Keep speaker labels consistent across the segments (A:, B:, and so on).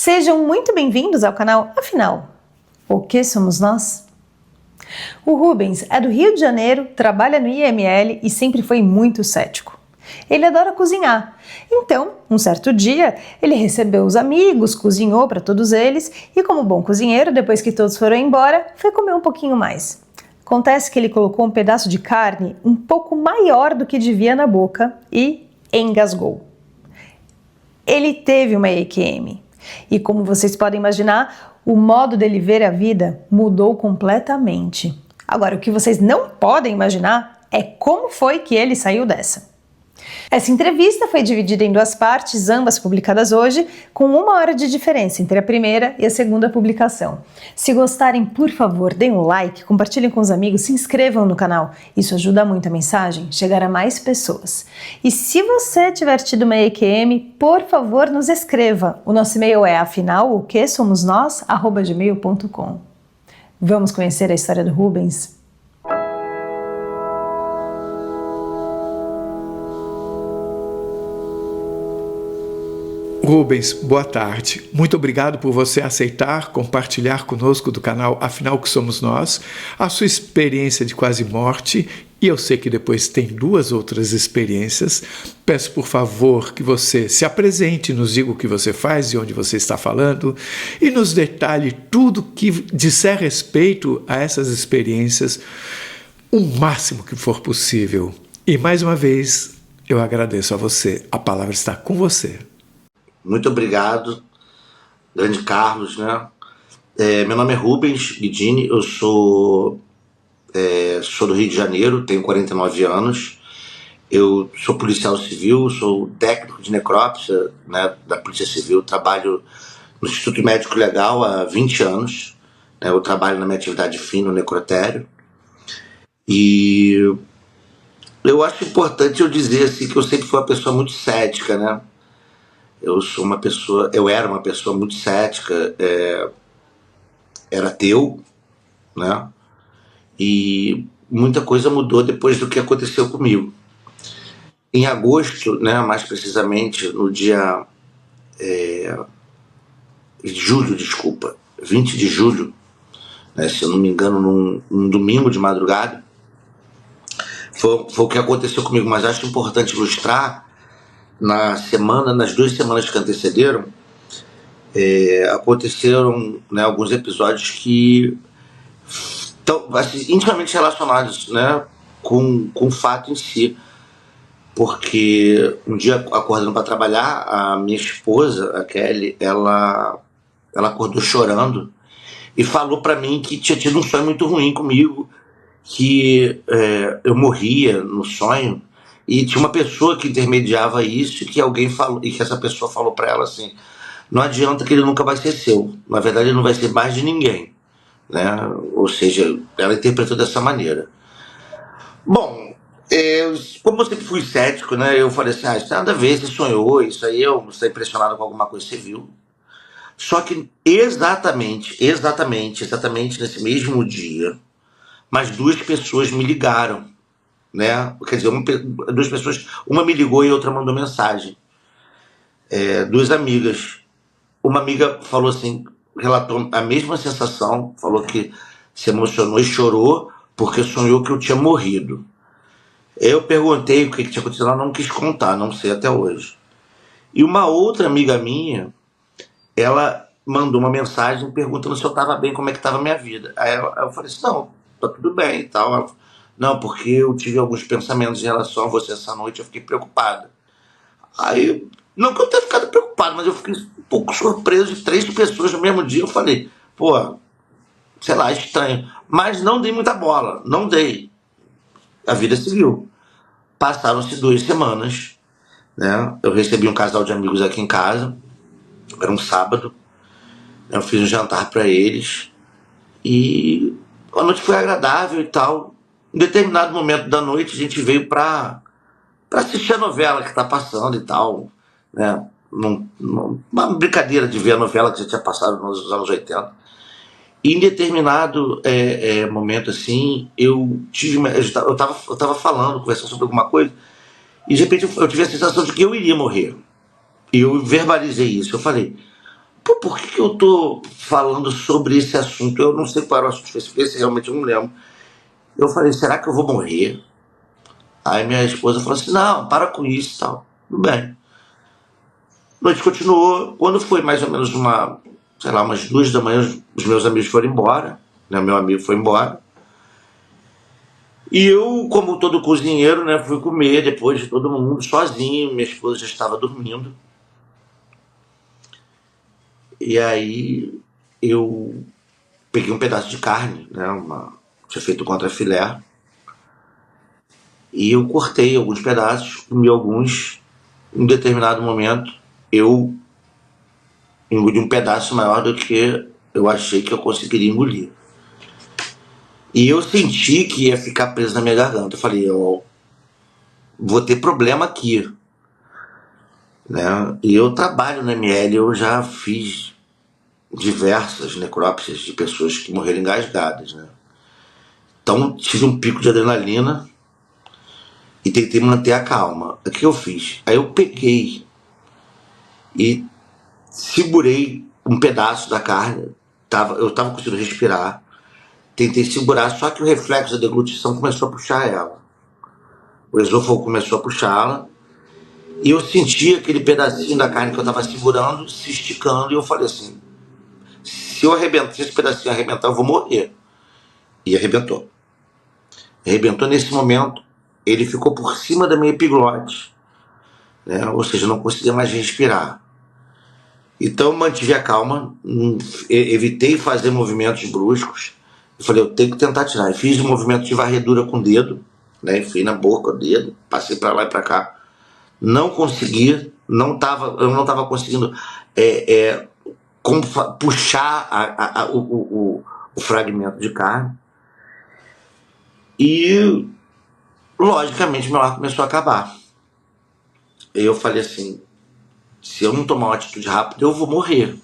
A: Sejam muito bem-vindos ao canal Afinal, o que somos nós? O Rubens é do Rio de Janeiro, trabalha no IML e sempre foi muito cético. Ele adora cozinhar, então, um certo dia, ele recebeu os amigos, cozinhou para todos eles e, como bom cozinheiro, depois que todos foram embora, foi comer um pouquinho mais. Acontece que ele colocou um pedaço de carne um pouco maior do que devia na boca e engasgou. Ele teve uma EQM e, como vocês podem imaginar, o modo dele ver a vida mudou completamente. Agora, o que vocês não podem imaginar é como foi que ele saiu dessa. Essa entrevista foi dividida em duas partes, ambas publicadas hoje, com 1 hora de diferença entre a primeira e a segunda publicação. Se gostarem, por favor, deem um like, compartilhem com os amigos, se inscrevam no canal. Isso ajuda muito a mensagem chegar a mais pessoas. E se você tiver tido uma EQM, por favor, nos escreva. O nosso e-mail é afinal-o-que-somos-nós@gmail.com. Vamos conhecer a história do Rubens?
B: Rubens, boa tarde. Muito obrigado por você aceitar compartilhar conosco do canal Afinal que Somos Nós, a sua experiência de quase morte, e eu sei que depois tem 2 outras experiências. Peço por favor que você se apresente, nos diga o que você faz e onde você está falando, e nos detalhe tudo que disser respeito a essas experiências, o máximo que for possível. E mais uma vez, eu agradeço a você. A palavra está com você.
C: Muito obrigado, grande Carlos, né? Meu nome é Rubens Guidini, eu sou do Rio de Janeiro, tenho 49 anos, eu sou policial civil, sou técnico de necrópsia, né, da Polícia Civil, trabalho no Instituto Médico Legal há 20 anos, né, eu trabalho na minha atividade fim no necrotério, e eu acho importante eu dizer assim, que eu sempre fui uma pessoa muito cética, né? Eu era uma pessoa muito cética, era ateu, né? E muita coisa mudou depois do que aconteceu comigo. Em agosto, né, mais precisamente no dia 20 de julho, né, se eu não me engano, num domingo de madrugada, foi o que aconteceu comigo, mas acho importante ilustrar. Nas 2 semanas que antecederam, aconteceram, né, alguns episódios que estão assim, intimamente relacionados, né, com o fato em si. Porque um dia, acordando para trabalhar, a minha esposa, a Kelly, ela acordou chorando e falou para mim que tinha tido um sonho muito ruim comigo, que eu morria no sonho. E tinha uma pessoa que intermediava isso, que alguém falou, e que essa pessoa falou para ela assim: não adianta, que ele nunca vai ser seu, na verdade ele não vai ser mais de ninguém, né? Ou seja, ela interpretou dessa maneira. Bom, como eu sempre fui cético, né, eu falei assim: isso tem nada a ver, você sonhou, isso aí eu estou impressionado com alguma coisa que você viu. Só que exatamente nesse mesmo dia, mais 2 pessoas me ligaram, né? Quer dizer, 2 pessoas, uma me ligou e outra mandou mensagem. 2 amigas. Uma amiga falou assim, relatou a mesma sensação, falou que se emocionou e chorou porque sonhou que eu tinha morrido. Eu perguntei o que tinha acontecido, ela não quis contar, não sei até hoje. E uma outra amiga minha, ela mandou uma mensagem perguntando se eu estava bem, como é que estava a minha vida. Aí eu falei assim: não, tá tudo bem e tal. Ela, não, porque eu tive alguns pensamentos em relação a você essa noite, eu fiquei preocupada. Aí, não que eu tenha ficado preocupado, mas eu fiquei um pouco surpreso de 3 pessoas no mesmo dia. Eu falei, pô, sei lá, estranho. Mas não dei muita bola, não dei. A vida seguiu. Passaram-se 2 semanas, né? Eu recebi um casal de amigos aqui em casa, era um sábado, eu fiz um jantar para eles, e a noite foi agradável e tal. Em determinado momento da noite, a gente veio para assistir a novela que está passando e tal, né? Uma brincadeira de ver a novela que já tinha passado nos anos 80. E em determinado momento, assim, eu estava falando, conversando sobre alguma coisa, e de repente eu tive a sensação de que eu iria morrer. E eu verbalizei isso. Eu falei, Pô, por que eu tô falando sobre esse assunto? Eu não sei qual era o assunto específico, esse realmente eu não lembro. Eu falei, será que eu vou morrer? Aí minha esposa falou assim, não, para com isso e tal. Tudo bem. A noite continuou. Quando foi mais ou menos umas 2 da manhã, os meus amigos foram embora, né? Meu amigo foi embora. E eu, como todo cozinheiro, né, fui comer depois de todo mundo, sozinho. Minha esposa já estava dormindo. E aí eu peguei um pedaço de carne, né? Tinha feito contra filé. E eu cortei alguns pedaços, comi alguns. Em um determinado momento, eu engoli um pedaço maior do que eu achei que eu conseguiria engolir. E eu senti que ia ficar preso na minha garganta. Eu falei, eu vou ter problema aqui, né? E eu trabalho na ML, eu já fiz diversas necrópsias de pessoas que morreram engasgadas, né? Então tive um pico de adrenalina e tentei manter a calma. O que eu fiz? Aí eu peguei e segurei um pedaço da carne. Eu estava conseguindo respirar. Tentei segurar, só que o reflexo da deglutição começou a puxar ela. O esôfago começou a puxá-la. E eu senti aquele pedacinho da carne que eu estava segurando se esticando. E eu falei assim, se esse pedacinho arrebentar, eu vou morrer. E arrebentou. Arrebentou nesse momento. Ele ficou por cima da minha epiglote, né? Ou seja, eu não conseguia mais respirar. Então eu mantive a calma, evitei fazer movimentos bruscos. Eu falei, eu tenho que tentar tirar. Eu fiz um movimento de varredura com o dedo, né? Enfiei na boca o dedo, passei para lá e para cá. Não conseguia, eu não estava conseguindo puxar o fragmento de carne. E, logicamente, meu ar começou a acabar. E eu falei assim, se eu não tomar uma atitude rápida, eu vou morrer.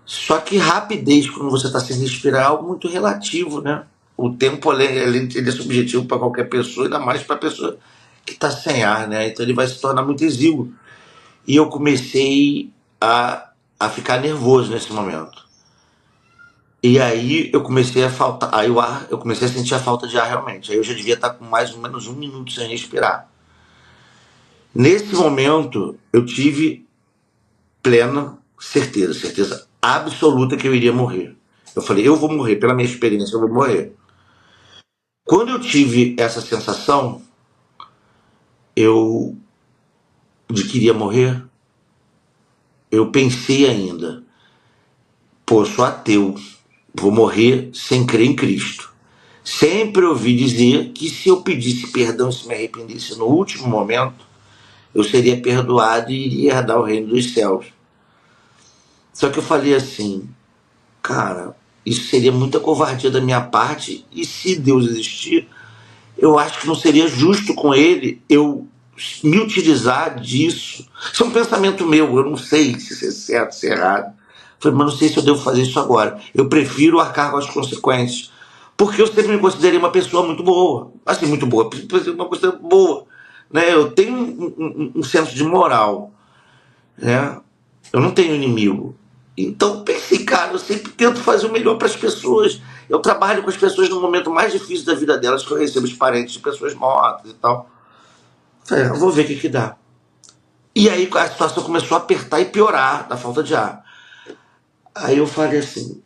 C: Só que rapidez, quando você está sem respirar, é algo muito relativo, né? O tempo ele é subjetivo para qualquer pessoa, ainda mais para a pessoa que está sem ar, né? Então ele vai se tornar muito exíguo. E eu comecei a ficar nervoso nesse momento. E aí eu comecei a faltar, eu comecei a sentir a falta de ar realmente. Aí eu já devia estar com mais ou menos 1 minuto sem respirar. Nesse momento eu tive plena certeza absoluta que eu iria morrer. Eu falei, eu vou morrer, pela minha experiência eu vou morrer. Quando eu tive essa sensação, de que iria morrer, eu pensei ainda, pô, eu sou ateu, vou morrer sem crer em Cristo. Sempre ouvi dizer que se eu pedisse perdão e se me arrependesse no último momento, eu seria perdoado e iria herdar o reino dos céus. Só que eu falei assim, cara, isso seria muita covardia da minha parte, e se Deus existir, eu acho que não seria justo com ele eu me utilizar disso. Isso é um pensamento meu, eu não sei se isso é certo, se é errado. Eu falei, mas não sei se eu devo fazer isso agora. Eu prefiro arcar com as consequências. Porque eu sempre me considerei uma pessoa muito boa. Assim, muito boa, uma coisa boa. Né? Eu tenho um senso de moral. Né? Eu não tenho inimigo. Então pensei, cara, eu sempre tento fazer o melhor para as pessoas. Eu trabalho com as pessoas no momento mais difícil da vida delas, que eu recebo os parentes de pessoas mortas e tal. Falei, eu vou ver o que dá. E aí a situação começou a apertar e piorar da falta de ar. Aí eu falei assim,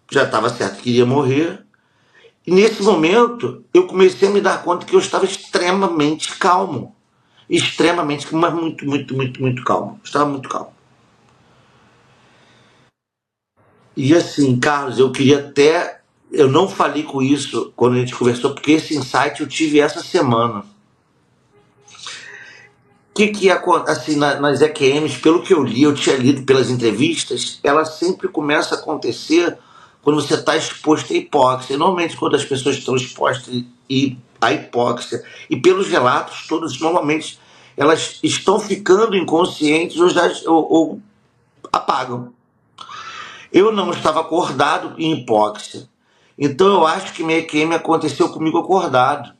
C: já estava certo que iria morrer. E nesse momento eu comecei a me dar conta que eu estava extremamente calmo. Extremamente, mas muito calmo. Estava muito calmo. E assim, Carlos, eu queria até... Eu não falei com isso quando a gente conversou, porque esse insight eu tive essa semana. Assim, nas EQMs, pelo que eu li, eu tinha lido pelas entrevistas, ela sempre começa a acontecer quando você está exposto à hipóxia. Normalmente, quando as pessoas estão expostas à hipóxia, e pelos relatos todos, normalmente elas estão ficando inconscientes ou apagam. Eu não estava acordado em hipóxia. Então eu acho que minha EQM aconteceu comigo acordado.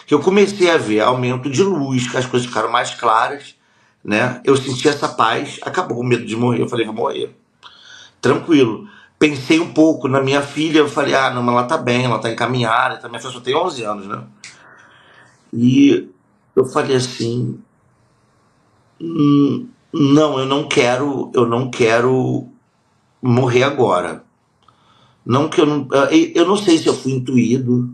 C: Que eu comecei a ver aumento de luz, que as coisas ficaram mais claras, né? Eu senti essa paz, acabou o medo de morrer. Eu falei, vou morrer. Tranquilo. Pensei um pouco na minha filha, eu falei, não, mas ela tá bem, ela tá encaminhada, minha filha só tem 11 anos, né? E eu falei assim, não, eu não quero morrer agora. Não que eu não sei se eu fui intuído,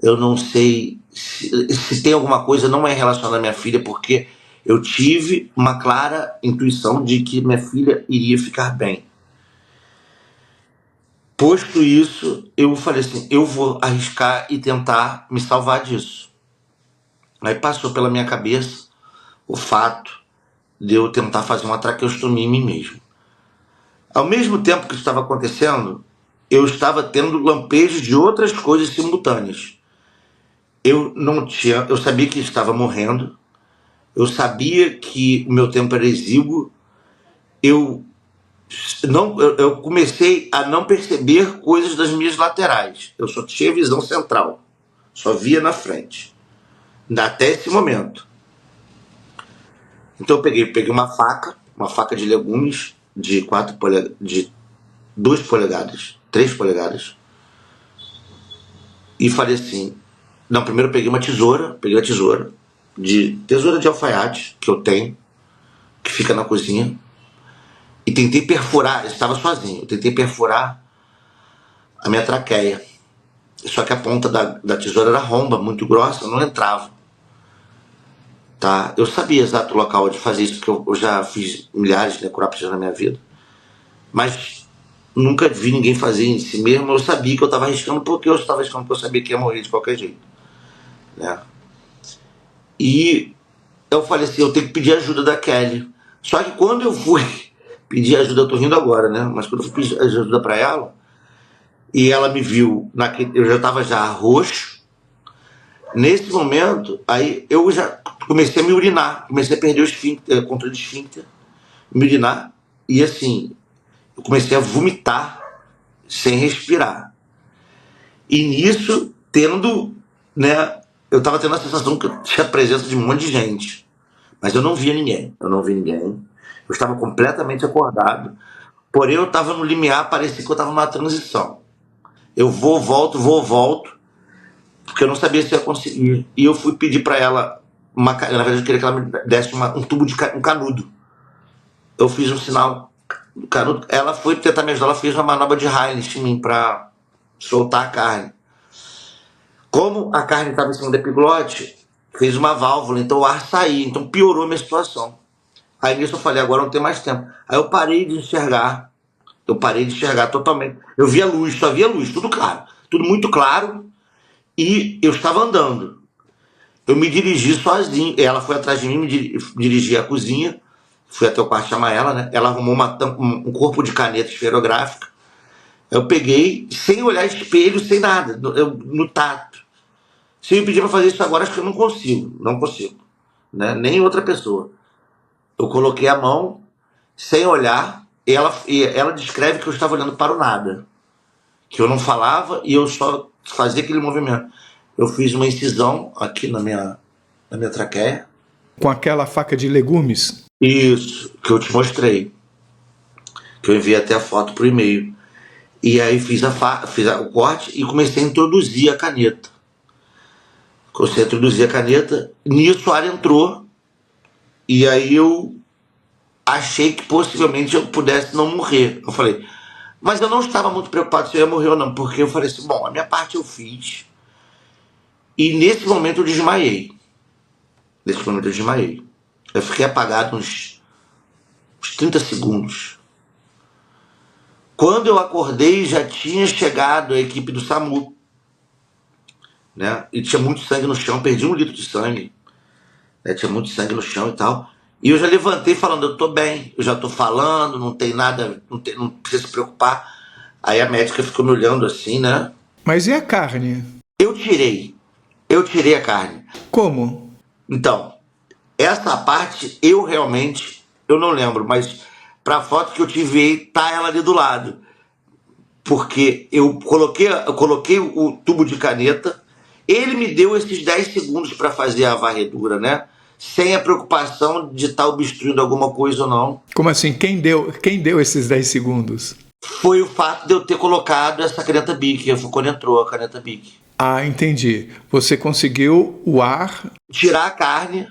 C: eu não sei se tem alguma coisa não é relacionada à minha filha, porque eu tive uma clara intuição de que minha filha iria ficar bem. Posto isso, eu falei assim, eu vou arriscar e tentar me salvar disso. Aí passou pela minha cabeça o fato de eu tentar fazer uma traqueostomia em mim mesmo. Ao mesmo tempo que isso estava acontecendo, eu estava tendo lampejos de outras coisas simultâneas. Eu sabia que estava morrendo, eu sabia que o meu tempo era exíguo, eu comecei a não perceber coisas das minhas laterais. Eu só tinha visão central, só via na frente, até esse momento. Então eu peguei uma faca de legumes de 2 polegadas, 3 polegadas, e falei assim, não, primeiro eu peguei uma tesoura de alfaiate que eu tenho, que fica na cozinha, e tentei perfurar, eu estava sozinho, eu tentei perfurar a minha traqueia. Só que a ponta da tesoura era romba, muito grossa, não entrava. Tá? Eu sabia exato o local onde fazer isso, porque eu já fiz milhares de necrópsias na minha vida. Mas nunca vi ninguém fazer em si mesmo. Eu sabia que eu estava arriscando, porque eu sabia que ia morrer de qualquer jeito. Né? E eu falei assim, eu tenho que pedir ajuda da Kelly. Só que quando eu fui pedir ajuda, eu tô rindo agora, né? Mas quando eu fui pedir ajuda para ela, e ela me viu, eu já estava já roxo. Nesse momento, aí eu já comecei a me urinar, comecei a perder o controle de esfíncter, me urinar, e assim, eu comecei a vomitar sem respirar. E nisso, né, eu estava tendo a sensação que eu tinha a presença de um monte de gente, mas eu não via ninguém, eu estava completamente acordado, porém eu estava no limiar, parecia que eu estava numa transição. Eu volto, porque eu não sabia se ia conseguir. E eu fui pedir para ela, na verdade eu queria que ela me desse um tubo um canudo. Eu fiz um sinal do canudo. Ela foi tentar me ajudar, ela fez uma manobra de Heimlich em mim para soltar a carne. Como a carne estava em cima do epiglote, fez uma válvula, então o ar saía, então piorou a minha situação. Aí nisso eu falei, agora não tem mais tempo. Aí eu parei de enxergar totalmente. Eu via luz, só via luz, tudo claro, tudo muito claro. E eu estava andando. Eu me dirigi sozinho. Ela foi atrás de mim, me dirigi à cozinha. Fui até o quarto chamar ela, né? Ela arrumou um corpo de caneta esferográfica. Eu peguei, sem olhar espelho, sem nada, no tato. Se eu me pedir para fazer isso agora, acho que eu não consigo. Né? Nem outra pessoa. Eu coloquei a mão, sem olhar, e ela descreve que eu estava olhando para o nada. Que eu não falava e eu só fazia aquele movimento. Eu fiz uma incisão aqui na minha traqueia.
B: Com aquela faca de legumes?
C: Isso, que eu te mostrei. Que eu enviei até a foto pro e-mail. E aí fiz o corte e comecei a introduzir a caneta. Nisso o ar entrou. E aí eu achei que possivelmente eu pudesse não morrer. Eu falei, mas eu não estava muito preocupado se eu ia morrer ou não, porque eu falei assim, bom, a minha parte eu fiz. E nesse momento eu desmaiei. Eu fiquei apagado uns 30 segundos. Quando eu acordei, já tinha chegado a equipe do SAMU. Né? E tinha muito sangue no chão, perdi 1 litro de sangue. Né? Tinha muito sangue no chão e tal. E eu já levantei falando, eu tô bem, eu já tô falando, não tem nada, não precisa se preocupar. Aí a médica ficou me olhando assim, né?
B: Mas e a carne?
C: Eu tirei a carne.
B: Como?
C: Então, essa parte eu não lembro, mas pra foto que eu te enviei, tá ela ali do lado. Porque eu coloquei o tubo de caneta, ele me deu esses 10 segundos para fazer a varredura, né? sem a preocupação de estar obstruindo alguma coisa ou não.
B: Como assim? Quem deu esses 10 segundos?
C: Foi o fato de eu ter colocado essa caneta Bic, foi quando entrou a caneta Bic.
B: Ah, entendi. Você conseguiu o ar,
C: Tirar a carne,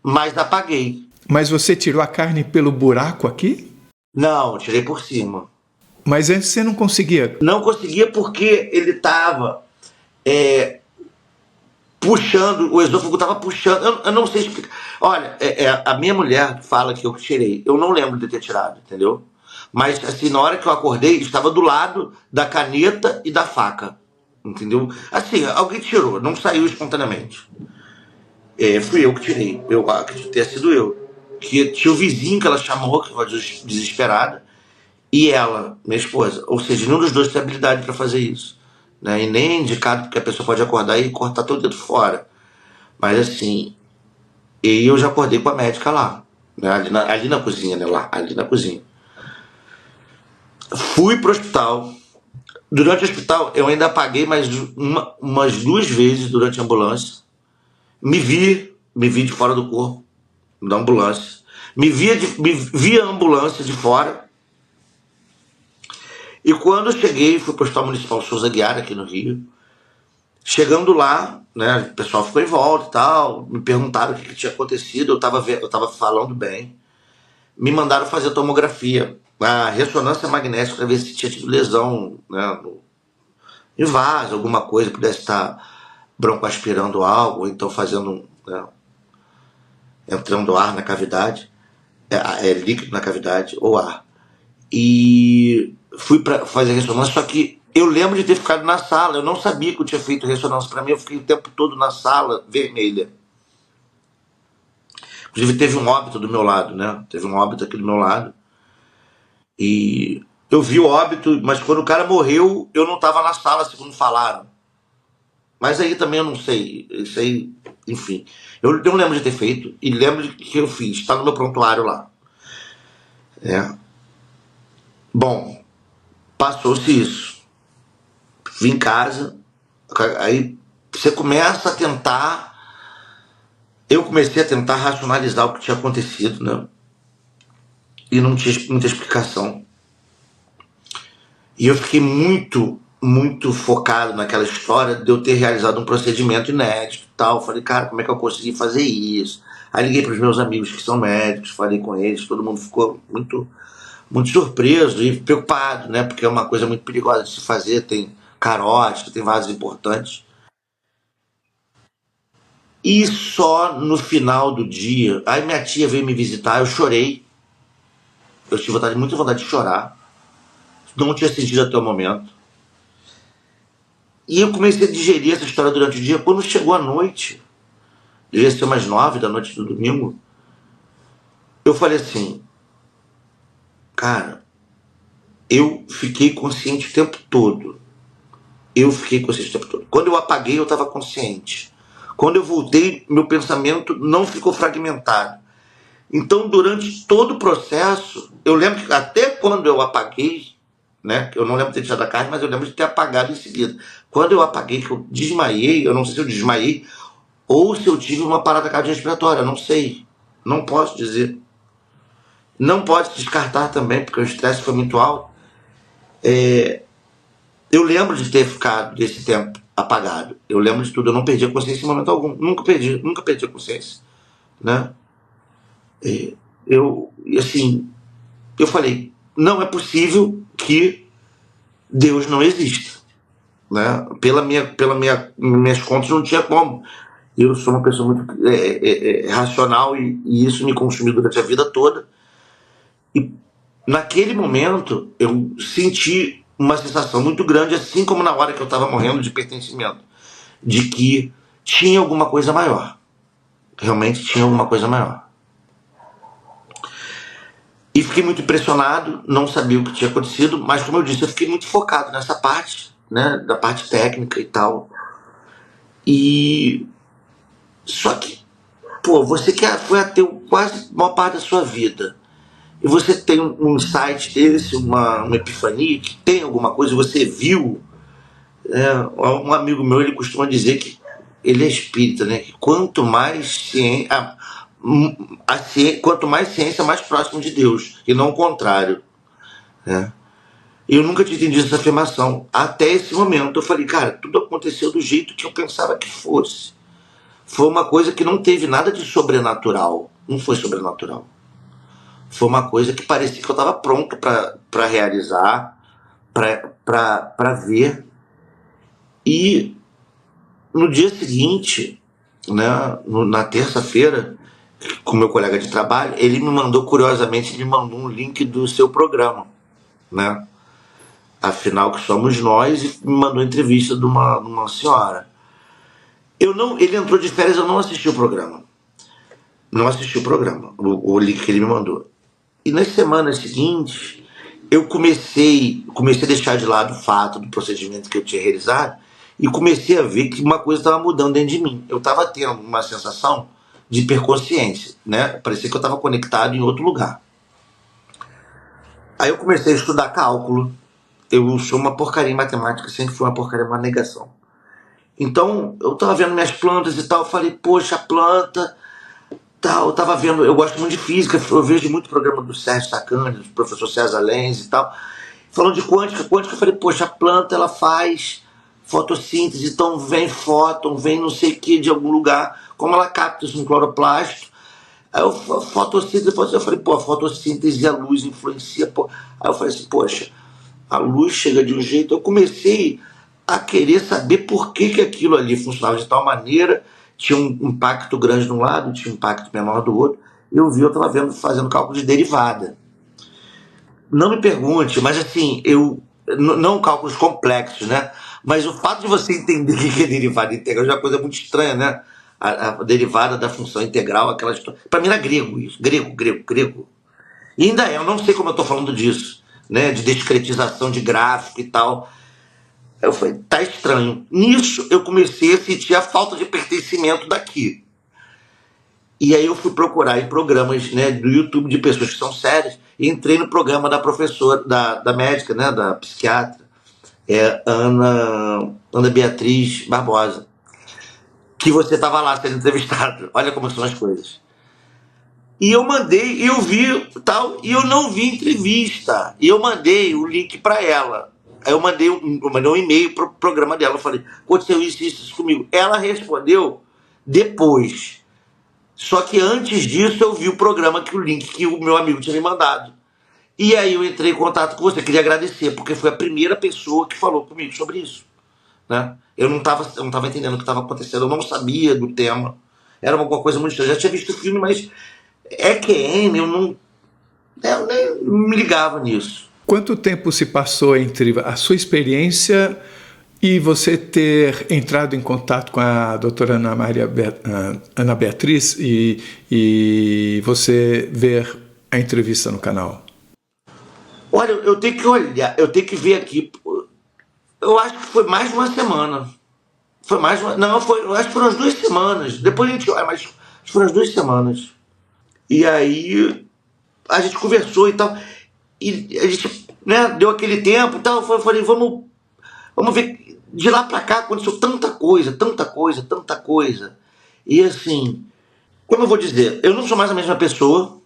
C: mas apaguei.
B: mas você tirou a carne pelo buraco aqui?
C: Não, tirei por cima.
B: Mas antes você não conseguia.
C: Não conseguia porque ele estava puxando, o esôfago estava puxando. Eu não sei explicar. Olha, a minha mulher fala que eu tirei. Eu não lembro de ter tirado, entendeu? Mas assim, na hora que eu acordei, estava do lado da caneta e da faca. Entendeu? Assim, alguém tirou, não saiu espontaneamente. Fui eu que tirei. Eu acredito ter sido eu. Que tinha o vizinho que ela chamou, que foi desesperada, e ela, minha esposa. Ou seja, nenhum dos dois tem habilidade para fazer isso. Né? E nem é indicado porque a pessoa pode acordar e cortar todo o dedo fora. Mas assim, e eu já acordei com a médica lá. Né? Ali na cozinha, né? Ali na cozinha. Fui pro hospital. Durante o hospital, eu ainda apaguei mais umas 2 vezes durante a ambulância. Me vi de fora do corpo, da ambulância. Me vi a ambulância de fora. E quando eu cheguei, fui para o Hospital Municipal Souza Aguiar, aqui no Rio. Chegando lá, né, o pessoal ficou em volta e tal. Me perguntaram o que tinha acontecido. Eu tava falando bem. Me mandaram fazer a tomografia, a ressonância magnética, para ver se tinha tido lesão, né, em vaso, alguma coisa, pudesse estar broncoaspirando algo, ou então fazendo, né, entrando ar na cavidade, líquido na cavidade, ou ar. E fui para fazer ressonância, só que eu lembro de ter ficado na sala, eu não sabia que eu tinha feito ressonância. Para mim, eu fiquei o tempo todo na sala, vermelha. Inclusive, teve um óbito do meu lado, né? Teve um óbito aqui do meu lado. E eu vi o óbito, mas quando o cara morreu, eu não estava na sala, segundo falaram. Mas aí também eu não sei. Isso aí, enfim. Eu não lembro de ter feito, e lembro que eu fiz. Está no meu prontuário lá. Bom, passou-se isso. Vim em casa, aí você começa a tentar. Eu comecei a tentar racionalizar o que tinha acontecido, né? E não tinha muita explicação. E eu fiquei muito, muito focado naquela história de eu ter realizado um procedimento inédito e tal. Falei, cara, como é que eu consegui fazer isso? Aí liguei para os meus amigos que são médicos, falei com eles, todo mundo ficou muito, muito surpreso e preocupado, né? Porque é uma coisa muito perigosa de se fazer, tem carótida, tem vasos importantes. E só no final do dia, aí minha tia veio me visitar, eu chorei. Eu tive muita vontade de chorar. Não tinha sentido até o momento. E eu comecei a digerir essa história durante o dia. Quando chegou a noite, devia ser umas 9 da noite do domingo, eu falei assim, cara, eu fiquei consciente o tempo todo. Quando eu apaguei, eu estava consciente. Quando eu voltei, meu pensamento não ficou fragmentado. Então, durante todo o processo, eu lembro que até quando eu apaguei, né, eu não lembro de ter tirado a carne, mas eu lembro de ter apagado em seguida. Quando eu apaguei, que eu desmaiei, eu não sei se eu desmaiei ou se eu tive uma parada cardiorrespiratória, não sei. Não posso dizer. Não pode se descartar também, porque o estresse foi muito alto. Eu lembro de ter ficado desse tempo apagado. Eu lembro de tudo, eu não perdi a consciência em momento algum. Nunca perdi a consciência, né? Eu falei, não é possível que Deus não exista, né? Minhas contas não tinha como. Eu sou uma pessoa muito racional e isso me consumiu durante a vida toda. E naquele momento eu senti uma sensação muito grande, assim como na hora que eu estava morrendo de pertencimento, de que tinha alguma coisa maior. Realmente tinha alguma coisa maior. E fiquei muito impressionado, não sabia o que tinha acontecido, mas como eu disse, eu fiquei muito focado nessa parte, né, da parte técnica e tal. E só que, pô, você que foi ateu quase a maior parte da sua vida, e você tem um insight desse, uma epifania, que tem alguma coisa, você viu, um amigo meu, ele costuma dizer que ele é espírita, né? Quanto mais quanto mais ciência, mais próximo de Deus, e não o contrário, né? Eu nunca tinha entendido essa afirmação. Até esse momento eu falei, cara, tudo aconteceu do jeito que eu pensava que fosse. Foi uma coisa que não teve nada de sobrenatural. Não foi sobrenatural. Foi uma coisa que parecia que eu estava pronto para realizar, para ver. E no dia seguinte, né, na terça-feira, com meu colega de trabalho, ele me mandou, curiosamente, ele me mandou um link do seu programa, né? Afinal que somos nós, e me mandou entrevista de uma senhora. Ele entrou de férias, eu não assisti o programa. Não assisti o programa, o link que ele me mandou. E nas semanas seguintes, eu comecei a deixar de lado o fato do procedimento que eu tinha realizado e comecei a ver que uma coisa estava mudando dentro de mim. Eu estava tendo uma sensação de hiperconsciência, né? Parecia que eu estava conectado em outro lugar. Aí eu comecei a estudar cálculo. Eu sou uma porcaria em matemática, sempre fui uma porcaria, uma negação. Então, eu estava vendo minhas plantas e tal, eu falei, poxa, a planta, tal, eu estava vendo, eu gosto muito de física, eu vejo muito programa do Sérgio Sacani, do professor César Lenz e tal, falando de quântica, eu falei, poxa, a planta, ela faz fotossíntese, então vem fóton, vem não sei o que de algum lugar, como ela capta isso no cloroplasto. Aí fotossíntese, eu falei, pô, a fotossíntese e a luz influencia, pô. Aí eu falei assim, poxa, a luz chega de um jeito. Eu comecei a querer saber por que aquilo ali funcionava de tal maneira, tinha um impacto grande de um lado, tinha um impacto menor do outro. Eu estava fazendo cálculo de derivada. Não me pergunte, mas assim, não cálculos complexos, né? Mas o fato de você entender o que é derivada integral já é uma coisa muito estranha, né? A derivada da função integral, aquela história. Para mim era grego isso, grego. E ainda é, eu não sei como eu estou falando disso, né? De discretização de gráfico e tal. Eu falei, tá estranho. Nisso eu comecei a sentir a falta de pertencimento daqui. E aí eu fui procurar em programas, né, do YouTube de pessoas que são sérias, e entrei no programa da professora, da médica, né, da psiquiatra, Ana Beatriz Barbosa, que você estava lá sendo entrevistado. Olha como são as coisas. E eu mandei, eu vi tal, e eu não vi entrevista. E eu mandei o link para ela. Aí eu mandei um e-mail pro programa dela. Eu falei, aconteceu isso comigo. Ela respondeu depois. Só que antes disso eu vi o programa, o link que o meu amigo tinha me mandado. E aí eu entrei em contato com você, queria agradecer, porque foi a primeira pessoa que falou comigo sobre isso, né? Eu não tava entendendo o que estava acontecendo, eu não sabia do tema. Era alguma coisa muito estranha. Eu já tinha visto o filme, mas EQM, eu nem me ligava nisso.
B: Quanto tempo se passou entre a sua experiência e você ter entrado em contato com a doutora Ana Beatriz e você ver a entrevista no canal?
C: Olha, eu tenho que olhar, eu tenho que ver aqui. Eu acho que foi mais de uma semana. Foi mais de uma... Não, eu acho que foram as 2 semanas. Depois a gente olha, mas foram as 2 semanas. E aí a gente conversou e tal. E a gente, né, deu aquele tempo e tal. Eu falei, vamos ver. De lá pra cá aconteceu tanta coisa. E assim, como eu vou dizer, eu não sou mais a mesma pessoa.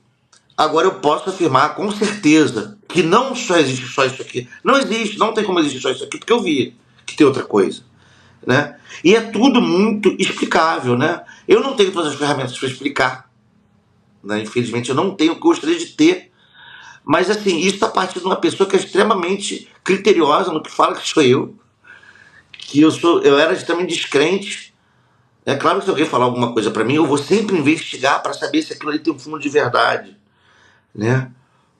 C: Agora eu posso afirmar com certeza que não só existe só isso aqui. Não existe, não tem como existir só isso aqui, porque eu vi que tem outra coisa, né? E é tudo muito explicável, né? Eu não tenho todas as ferramentas para explicar, né? Infelizmente eu não tenho, eu gostaria de ter. Mas assim, isso está partindo de uma pessoa que é extremamente criteriosa no que fala, que sou eu. Que eu era extremamente descrente. É claro que se alguém falar alguma coisa para mim, eu vou sempre investigar para saber se aquilo ali tem um fundo de verdade, né?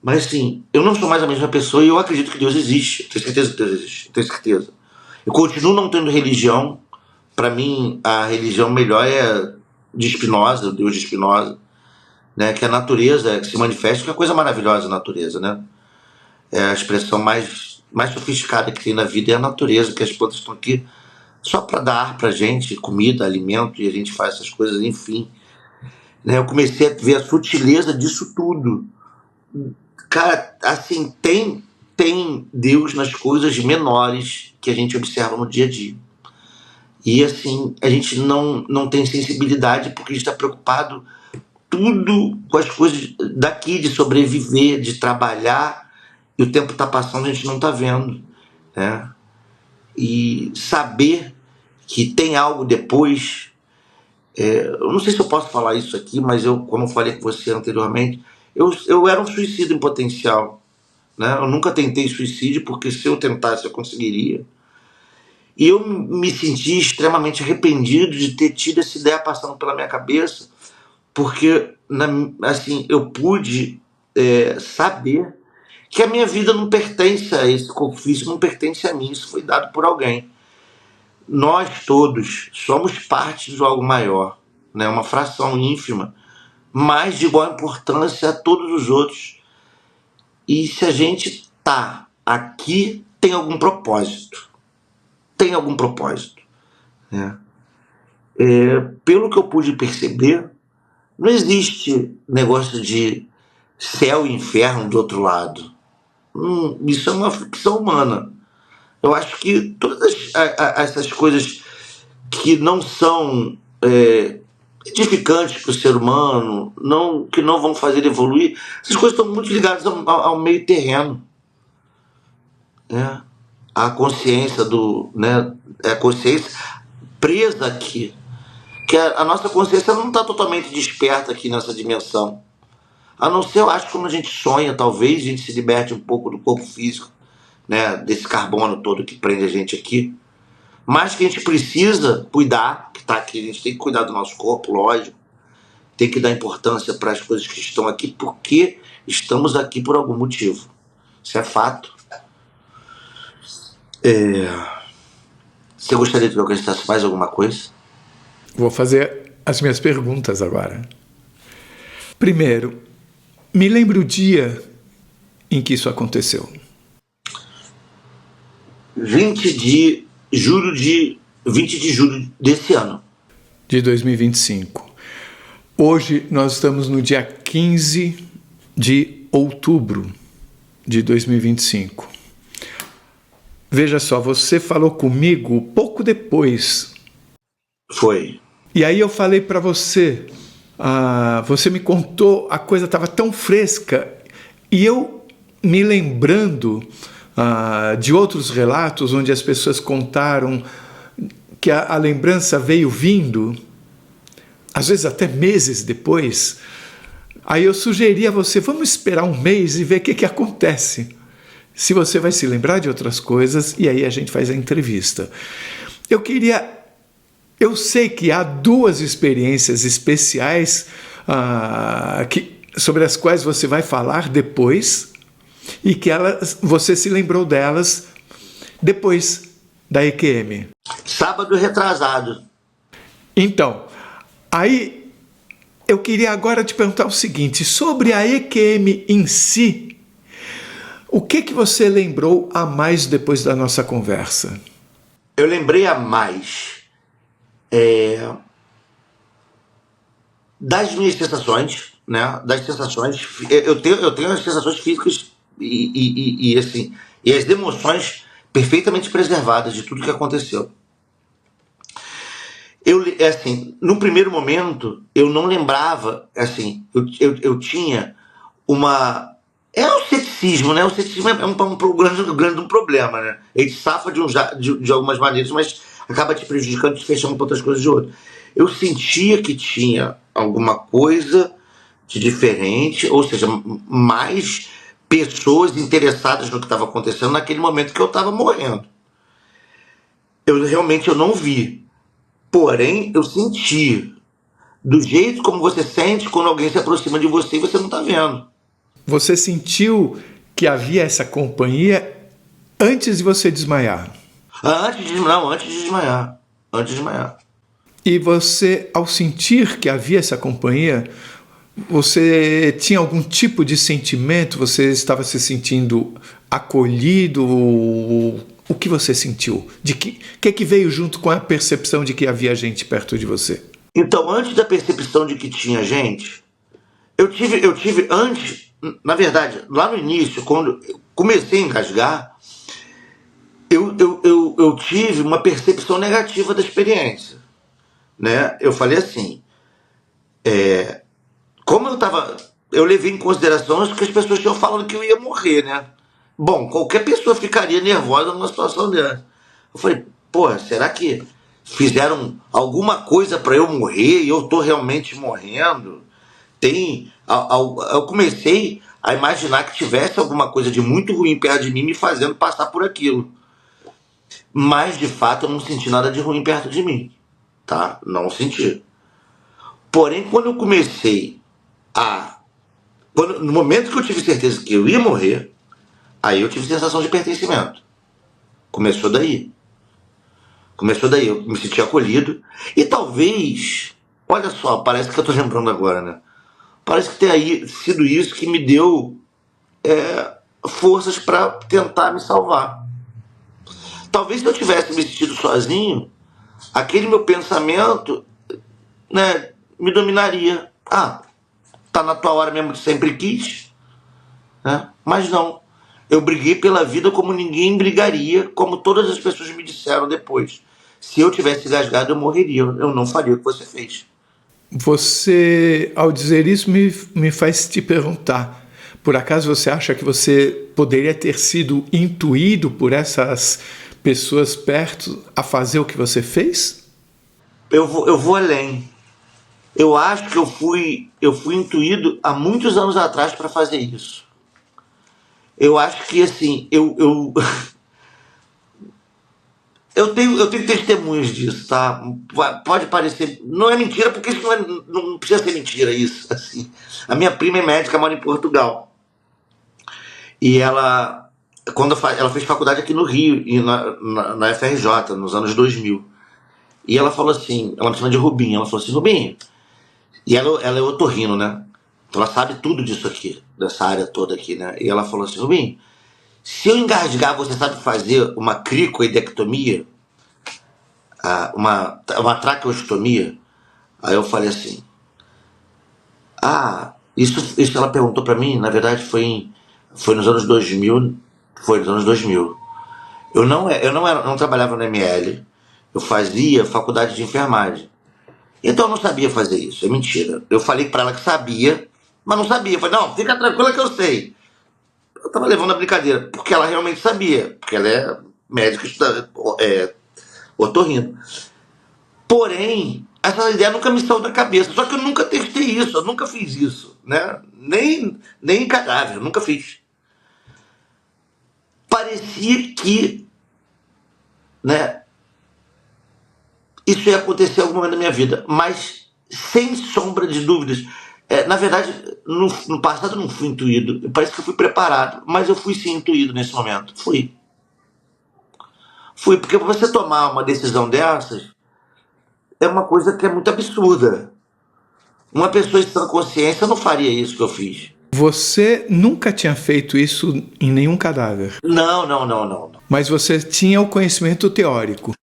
C: Mas assim, eu não sou mais a mesma pessoa e eu acredito que Deus existe. Eu tenho certeza que Deus existe, eu tenho certeza. Eu continuo não tendo religião. Para mim, a religião melhor é de Spinoza, o Deus de Spinoza, né? Que a natureza que se manifesta, que é uma coisa maravilhosa a natureza, né? É a expressão mais sofisticada que tem na vida, é a natureza, que as plantas estão aqui só para dar ar pra gente, comida, alimento, e a gente faz essas coisas, enfim. Né? Eu comecei a ver a sutileza disso tudo. Cara, assim, tem Deus nas coisas menores que a gente observa no dia a dia. E assim, a gente não tem sensibilidade porque a gente está preocupado tudo com as coisas daqui, de sobreviver, de trabalhar, e o tempo está passando, a gente não está vendo, né? E saber que tem algo depois. Eu não sei se eu posso falar isso aqui, mas eu, como eu falei com você anteriormente, eu era um suicida em potencial, né? Eu nunca tentei suicídio, porque se eu tentasse eu conseguiria. E eu me senti extremamente arrependido de ter tido essa ideia passando pela minha cabeça, porque assim, eu pude saber que a minha vida não pertence a esse corpo físico, não pertence a mim, isso foi dado por alguém. Nós todos somos parte de algo maior, né? Uma fração ínfima, mas de igual importância a todos os outros. E se a gente tá aqui, tem algum propósito. Tem algum propósito, né? Pelo que eu pude perceber, não existe negócio de céu e inferno do outro lado. Isso é uma ficção humana. Eu acho que todas essas coisas que não são edificantes para o ser humano, que não vão fazer evoluir, essas coisas estão muito ligadas ao meio terreno, né? A consciência a consciência presa aqui, que a nossa consciência não está totalmente desperta aqui nessa dimensão. A não ser, eu acho, quando a gente sonha, talvez a gente se liberte um pouco do corpo físico, né, desse carbono todo que prende a gente aqui. Mas que a gente precisa cuidar, que está aqui, a gente tem que cuidar do nosso corpo, lógico. Tem que dar importância para as coisas que estão aqui, porque estamos aqui por algum motivo. Isso é fato. Você gostaria que eu acrescentasse mais alguma coisa?
B: Vou fazer as minhas perguntas agora. Primeiro, me lembra o dia em que isso aconteceu.
C: 20 de julho desse ano.
B: De 2025. Hoje nós estamos no dia 15 de outubro de 2025. Veja só, você falou comigo pouco depois.
C: Foi.
B: E aí eu falei para você, você me contou, a coisa estava tão fresca, e eu me lembrando de outros relatos onde as pessoas contaram que a lembrança veio vindo, às vezes até meses depois. Aí eu sugeri a você, vamos esperar um mês e ver o que acontece. Se você vai se lembrar de outras coisas, e aí a gente faz a entrevista. Eu sei que há duas experiências especiais sobre as quais você vai falar depois, e que você se lembrou delas depois da EQM.
C: Sábado retrasado.
B: Então, aí eu queria agora te perguntar o seguinte, sobre a EQM em si, o que você lembrou a mais depois da nossa conversa?
C: Eu lembrei a mais das minhas sensações, né? Das sensações. Eu tenho as sensações físicas e as emoções perfeitamente preservadas de tudo que aconteceu. No primeiro momento, eu não lembrava, eu tinha uma... o ceticismo, né? O ceticismo é um grande problema, né? Ele safa de algumas maneiras, mas acaba te prejudicando, te fechando para outras coisas de outro. Eu sentia que tinha alguma coisa de diferente, ou seja, mais pessoas interessadas no que estava acontecendo naquele momento que eu estava morrendo. Eu realmente não vi. Porém, eu senti do jeito como você sente quando alguém se aproxima de você e você não está vendo.
B: Você sentiu que havia essa companhia antes de você desmaiar?
C: Antes de desmaiar. Antes de desmaiar.
B: E você, ao sentir que havia essa companhia, você tinha algum tipo de sentimento? Você estava se sentindo acolhido? O que você sentiu? O que veio junto com a percepção de que havia gente perto de você?
C: Então, antes da percepção de que tinha gente, eu tive antes, na verdade, lá no início, quando eu comecei a engasgar, eu eu tive uma percepção negativa da experiência, né? Eu falei assim, como eu levei em consideração que as pessoas tinham falado que eu ia morrer, né? Bom, qualquer pessoa ficaria nervosa numa situação dessa. Eu falei, pô, será que fizeram alguma coisa para eu morrer e eu tô realmente morrendo? Eu comecei a imaginar que tivesse alguma coisa de muito ruim perto de mim me fazendo passar por aquilo. Mas, de fato, eu não senti nada de ruim perto de mim, tá? Não senti. Porém, quando eu comecei no momento que eu tive certeza que eu ia morrer, aí eu tive sensação de pertencimento. Começou daí, eu me senti acolhido. E talvez, olha só, parece que eu tô lembrando agora, né? Parece que tenha sido isso que me deu forças para tentar me salvar. Talvez se eu tivesse me sentido sozinho, aquele meu pensamento, né, me dominaria. Tá na tua hora mesmo que sempre quis, né? Mas não. Eu briguei pela vida como ninguém brigaria, como todas as pessoas me disseram depois. Se eu tivesse gasgado, eu morreria. Eu não faria o que você fez.
B: Você, ao dizer isso, me faz te perguntar, por acaso você acha que você poderia ter sido intuído por essas pessoas perto a fazer o que você fez?
C: Eu vou além. Eu acho que eu fui intuído há muitos anos atrás para fazer isso. Eu acho que, assim, eu tenho testemunhos disso, tá? Pode parecer... Não é mentira, porque isso não precisa ser mentira, isso. Assim. A minha prima é médica, mora em Portugal. E ela fez faculdade aqui no Rio, e na FRJ, nos anos 2000. E ela falou assim, ela me chama de Rubinho, ela falou assim, Rubinho, e ela é otorrino, né? Então ela sabe tudo disso aqui, dessa área toda aqui, né? E ela falou assim, Rubinho, se eu engasgar, você sabe fazer uma cricoidectomia? Uma traqueostomia? Aí eu falei assim, isso ela perguntou pra mim, na verdade foi nos anos 2000, foi nos anos 2000. Eu não trabalhava no ML, eu fazia faculdade de enfermagem. Então eu não sabia fazer isso, é mentira. Eu falei pra ela que sabia, mas não sabia. Eu falei, não, fica tranquila que eu sei. Eu tava levando a brincadeira, porque ela realmente sabia, porque ela é médica, otorrino. Porém, essa ideia nunca me saiu da cabeça. Só que eu nunca testei isso, eu nunca fiz isso, né? Nem em cadáver, eu nunca fiz. Parecia que, né, isso ia acontecer em algum momento da minha vida, mas sem sombra de dúvidas. Na verdade, no passado eu não fui intuído, parece que eu fui preparado, mas eu fui sim intuído nesse momento. Fui, porque para você tomar uma decisão dessas, é uma coisa que é muito absurda. Uma pessoa de sã consciência não faria isso que eu fiz.
B: Você nunca tinha feito isso em nenhum cadáver?
C: Não.
B: Mas você tinha o conhecimento teórico?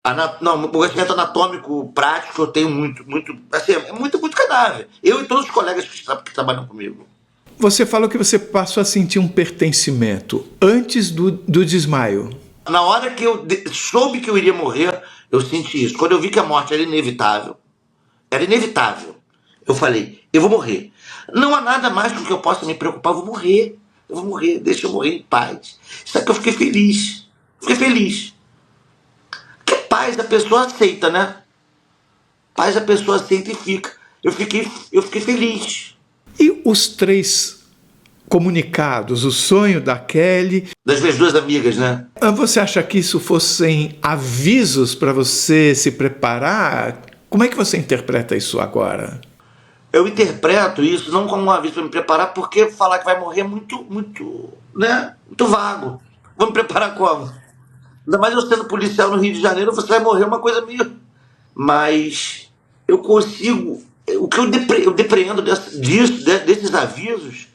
C: Não, o conhecimento anatômico prático eu tenho muito, assim, é muito cadáver. Eu e todos os colegas que trabalham comigo.
B: Você falou que você passou a sentir um pertencimento antes do desmaio.
C: Na hora que eu soube que eu iria morrer, eu senti isso. Quando eu vi que a morte era inevitável, eu falei, eu vou morrer. Não há nada mais com que eu possa me preocupar, eu vou morrer, deixa eu morrer em paz. Isso é que eu fiquei feliz. Porque paz a pessoa aceita, né? Paz a pessoa aceita e fica. Eu fiquei feliz.
B: E os 3 comunicados, o sonho da Kelly...
C: Das minhas 2 amigas, né?
B: Você acha que isso fossem avisos para você se preparar? Como é que você interpreta isso agora?
C: Eu interpreto isso não como um aviso para me preparar, porque falar que vai morrer é muito vago. Vou me preparar como? Ainda mais eu sendo policial no Rio de Janeiro, você vai morrer uma coisa meio... Mas eu consigo... O que eu depreendo desses avisos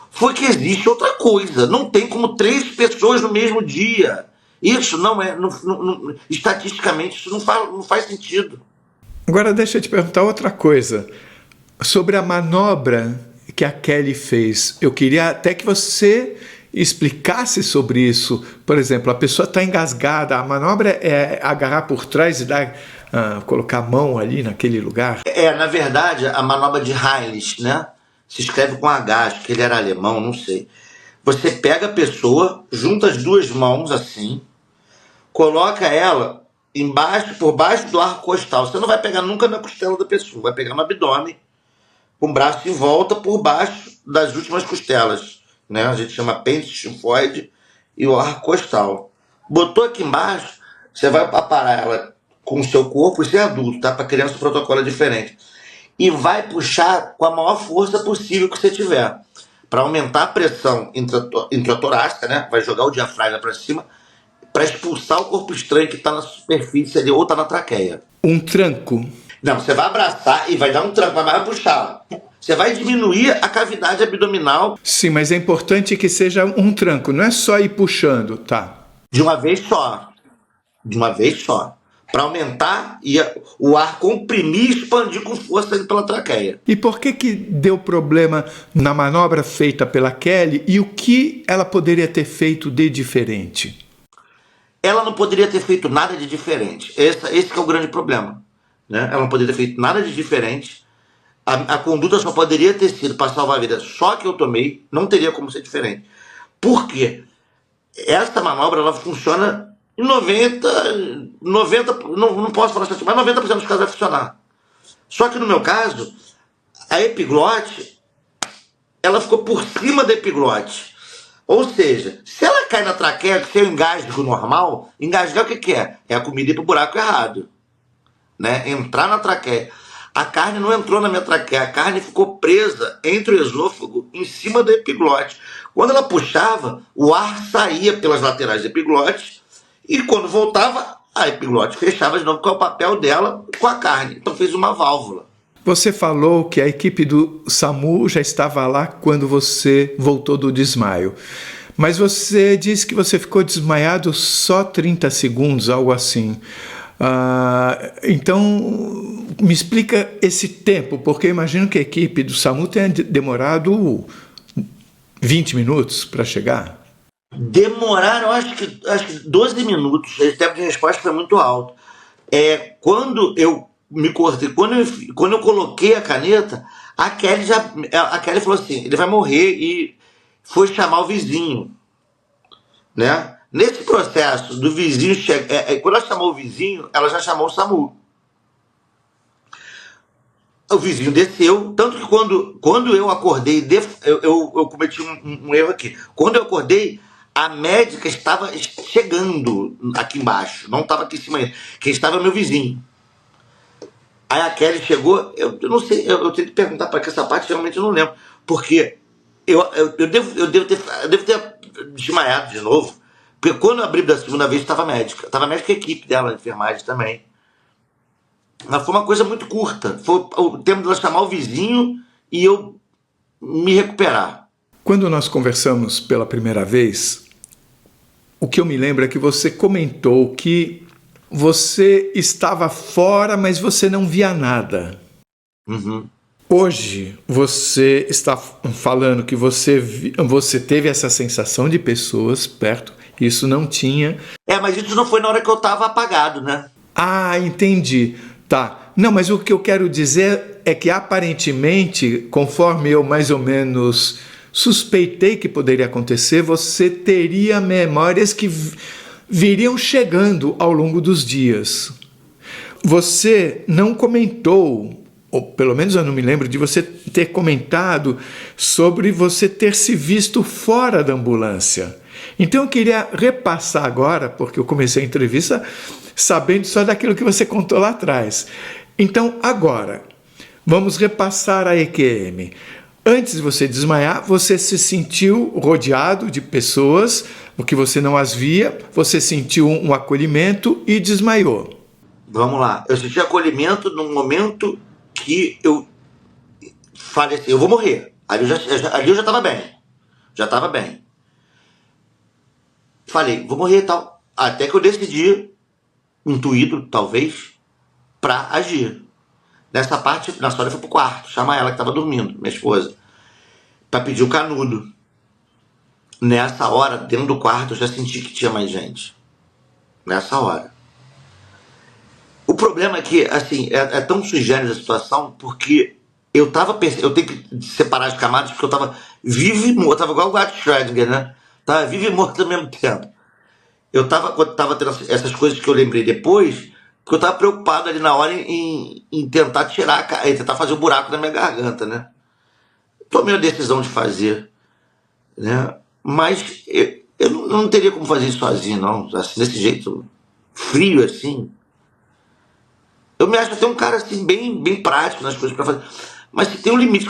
C: foi que existe outra coisa. Não tem como 3 pessoas no mesmo dia. Isso não é... estatisticamente, isso não faz sentido.
B: Agora deixa eu te perguntar outra coisa. Sobre a manobra que a Kelly fez, eu queria até que você explicasse sobre isso. Por exemplo, a pessoa está engasgada, a manobra é agarrar por trás e colocar a mão ali naquele lugar.
C: Na verdade, a manobra de Heinrich, né? Se escreve com H, acho que ele era alemão, não sei. Você pega a pessoa, junta as duas mãos assim, coloca ela por baixo do arco costal. Você não vai pegar nunca na costela da pessoa, vai pegar no abdômen, com o braço em volta por baixo das últimas costelas, né? A gente chama apêndice tifoide e o arco costal. Botou aqui embaixo, você vai parar ela com o seu corpo, isso é adulto, tá? Para criança o protocolo é diferente. E vai puxar com a maior força possível que você tiver, para aumentar a pressão intratorácica, né? Vai jogar o diafragma para cima, para expulsar o corpo estranho que está na superfície ali ou está na traqueia.
B: Um tranco.
C: Não, você vai abraçar e vai dar um tranco, mas vai puxar. Você vai diminuir a cavidade abdominal.
B: Sim, mas é importante que seja um tranco, não é só ir puxando, tá?
C: De uma vez só. De uma vez só. Para aumentar e o ar comprimir e expandir com força ali pela traqueia.
B: E por que deu problema na manobra feita pela Kelly e o que ela poderia ter feito de diferente?
C: Ela não poderia ter feito nada de diferente. Esse que é o grande problema. Né? Ela não poderia ter feito nada de diferente. A conduta só poderia ter sido para salvar a vida. Só que eu tomei, não teria como ser diferente. Por quê? Essa manobra ela funciona em 90 não posso falar assim, mas 90% dos casos vai funcionar. Só que no meu caso, a epiglote, ela ficou por cima da epiglote. Ou seja, se ela cai na traqueia, se eu engasgo normal, engasgar o que é? É a comida ir pro buraco errado. Né? Entrar na traqueia. A carne não entrou na minha traqueia, a carne ficou presa entre o esôfago, em cima da epiglote. Quando ela puxava, o ar saía pelas laterais da epiglote e quando voltava, a epiglote fechava de novo, que é o papel dela com a carne. Então fez uma válvula.
B: Você falou que a equipe do SAMU já estava lá quando você voltou do desmaio. Mas você disse que você ficou desmaiado só 30 segundos, algo assim. Então, me explica esse tempo, porque eu imagino que a equipe do SAMU tenha demorado 20 minutos para chegar.
C: Demoraram, acho que 12 minutos. Esse tempo de resposta foi muito alto. Quando eu me cortei, quando eu coloquei a caneta, a Kelly falou assim, ele vai morrer, e foi chamar o vizinho, né? Nesse processo do vizinho chegar, quando ela chamou o vizinho, ela já chamou o SAMU. O vizinho desceu, tanto que quando eu acordei, eu cometi um erro aqui. Quando eu acordei, a médica estava chegando aqui embaixo, não estava aqui em cima ainda. Quem estava é meu vizinho. Aí a Kelly chegou, eu não sei, eu tenho que perguntar para que essa parte realmente eu não lembro. Porque eu devo ter desmaiado de novo. Porque quando eu abri da segunda vez, estava médica. Estava médica e a equipe dela, a enfermagem também. Mas foi uma coisa muito curta. Foi o tempo de ela chamar o vizinho e eu me recuperar.
B: Quando nós conversamos pela primeira vez, o que eu me lembro é que você comentou que você estava fora, mas você não via nada.
C: Uhum.
B: Hoje, você está falando que você teve essa sensação de pessoas perto. Isso não tinha.
C: Mas isso não foi na hora que eu estava apagado, né?
B: Ah, entendi. Tá. Não, mas o que eu quero dizer é que aparentemente, conforme eu mais ou menos suspeitei que poderia acontecer, você teria memórias que viriam chegando ao longo dos dias. Você não comentou, ou pelo menos eu não me lembro de você ter comentado sobre você ter se visto fora da ambulância. Então eu queria repassar agora, porque eu comecei a entrevista sabendo só daquilo que você contou lá atrás. Então agora, vamos repassar a EQM. Antes de você desmaiar, você se sentiu rodeado de pessoas, o que você não as via, você sentiu um acolhimento e desmaiou.
C: Vamos lá. Eu senti acolhimento no momento que eu falei assim, eu vou morrer. Ali eu já estava bem. Já estava bem. Falei, vou morrer e tal. Até que eu decidi, intuído talvez, para agir. Nessa parte, na história, eu fui pro quarto, chamar ela que estava dormindo, minha esposa, para pedir o canudo. Nessa hora, dentro do quarto, eu já senti que tinha mais gente. Nessa hora. O problema é que, assim, é tão sui generis a situação, porque eu tava pensando, eu tenho que separar as camadas, porque eu tava vivo e morto, eu tava igual o Gart Schrödinger, né? Tava vivo e morto ao mesmo tempo. Quando tava tendo essas coisas que eu lembrei depois, porque eu tava preocupado ali na hora em tentar tentar fazer o buraco na minha garganta, né? Tomei a decisão de fazer, né? Mas eu não teria como fazer isso sozinho, não. Assim, desse jeito, frio assim. Eu me acho até um cara assim, bem prático nas coisas pra fazer. Mas tem um limite.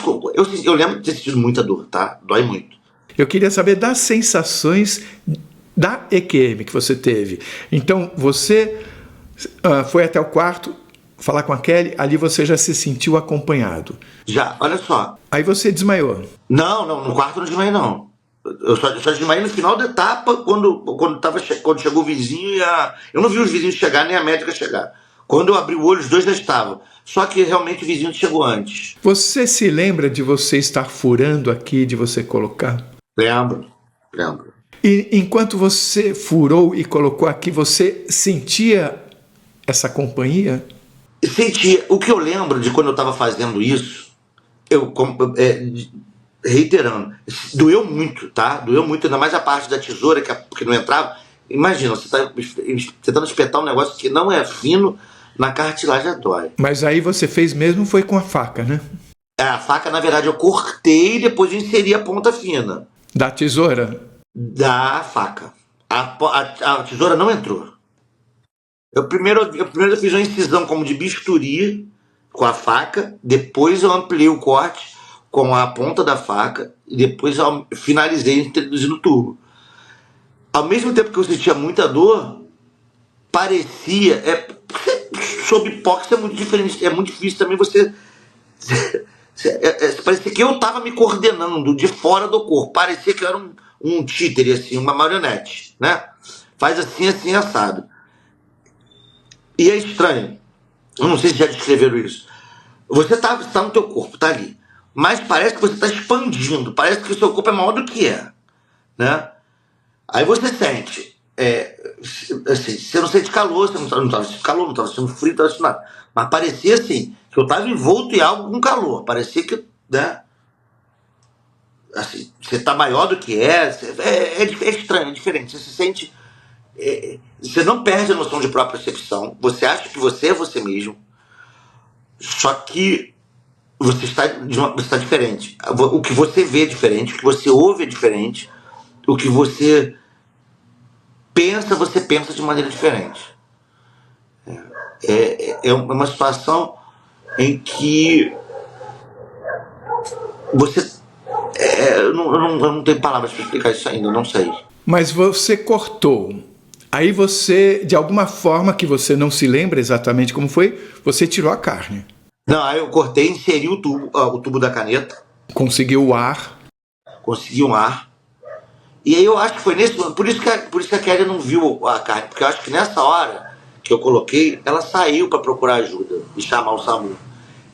C: Eu lembro de ter sentido muita dor, tá? Dói muito.
B: Eu queria saber das sensações da EQM que você teve. Então, você foi até o quarto falar com a Kelly, ali você já se sentiu acompanhado.
C: Já, olha só.
B: Aí você desmaiou.
C: Não, no quarto eu não desmaiei, não. Eu só desmaiei no final da etapa, quando chegou o vizinho eu não vi os vizinhos chegar, nem a médica chegar. Quando eu abri o olho, os dois já estavam. Só que realmente o vizinho chegou antes.
B: Você se lembra de você estar furando aqui, de você colocar?
C: Lembro.
B: E enquanto você furou e colocou aqui, você sentia essa companhia?
C: Sentia. O que eu lembro de quando eu estava fazendo isso, reiterando, doeu muito, tá? Doeu muito, ainda mais a parte da tesoura que não entrava. Imagina, você está tentando espetar um negócio que não é fino, na cartilagem dói.
B: Mas aí você fez mesmo foi com a faca, né?
C: A faca, na verdade, eu cortei e depois eu inseri a ponta fina.
B: Da tesoura?
C: Da faca. A tesoura não entrou. Eu primeiro fiz uma incisão como de bisturi com a faca, depois eu ampliei o corte com a ponta da faca e depois eu finalizei introduzindo o tubo. Ao mesmo tempo que eu sentia muita dor, parecia... sob hipóxia é muito diferente, é muito difícil também você... parecia que eu estava me coordenando de fora do corpo, parecia que eu era um títere, assim, uma marionete, né? Faz assim, assim, assado. E é estranho, eu não sei se já descreveram isso. Você tá no teu corpo, tá ali, mas parece que você está expandindo, parece que o seu corpo é maior do que é, né? Aí você sente, assim, você não sente calor, você não estava sentindo calor, não estava sentindo frio, não estava sentindo nada. Mas parecia assim, que eu estava envolto em algo com calor. Parecia que, né? Assim, você está maior do que é estranho, é diferente. Você se sente. Você não perde a noção de própria percepção. Você acha que você é você mesmo. Só que você está diferente. O que você vê é diferente, o que você ouve é diferente, o que você pensa de maneira diferente. É uma situação em que você... eu não tenho palavras para explicar isso ainda, eu não sei.
B: Mas você cortou. Aí você, de alguma forma que você não se lembra exatamente como foi, você tirou a carne.
C: Não, aí eu cortei e inseri o tubo da caneta.
B: Conseguiu o ar.
C: Consegui um ar. E aí eu acho que foi por isso que a Kelly não viu a carne, porque eu acho que nessa hora que eu coloquei, ela saiu para procurar ajuda e chamar o SAMU.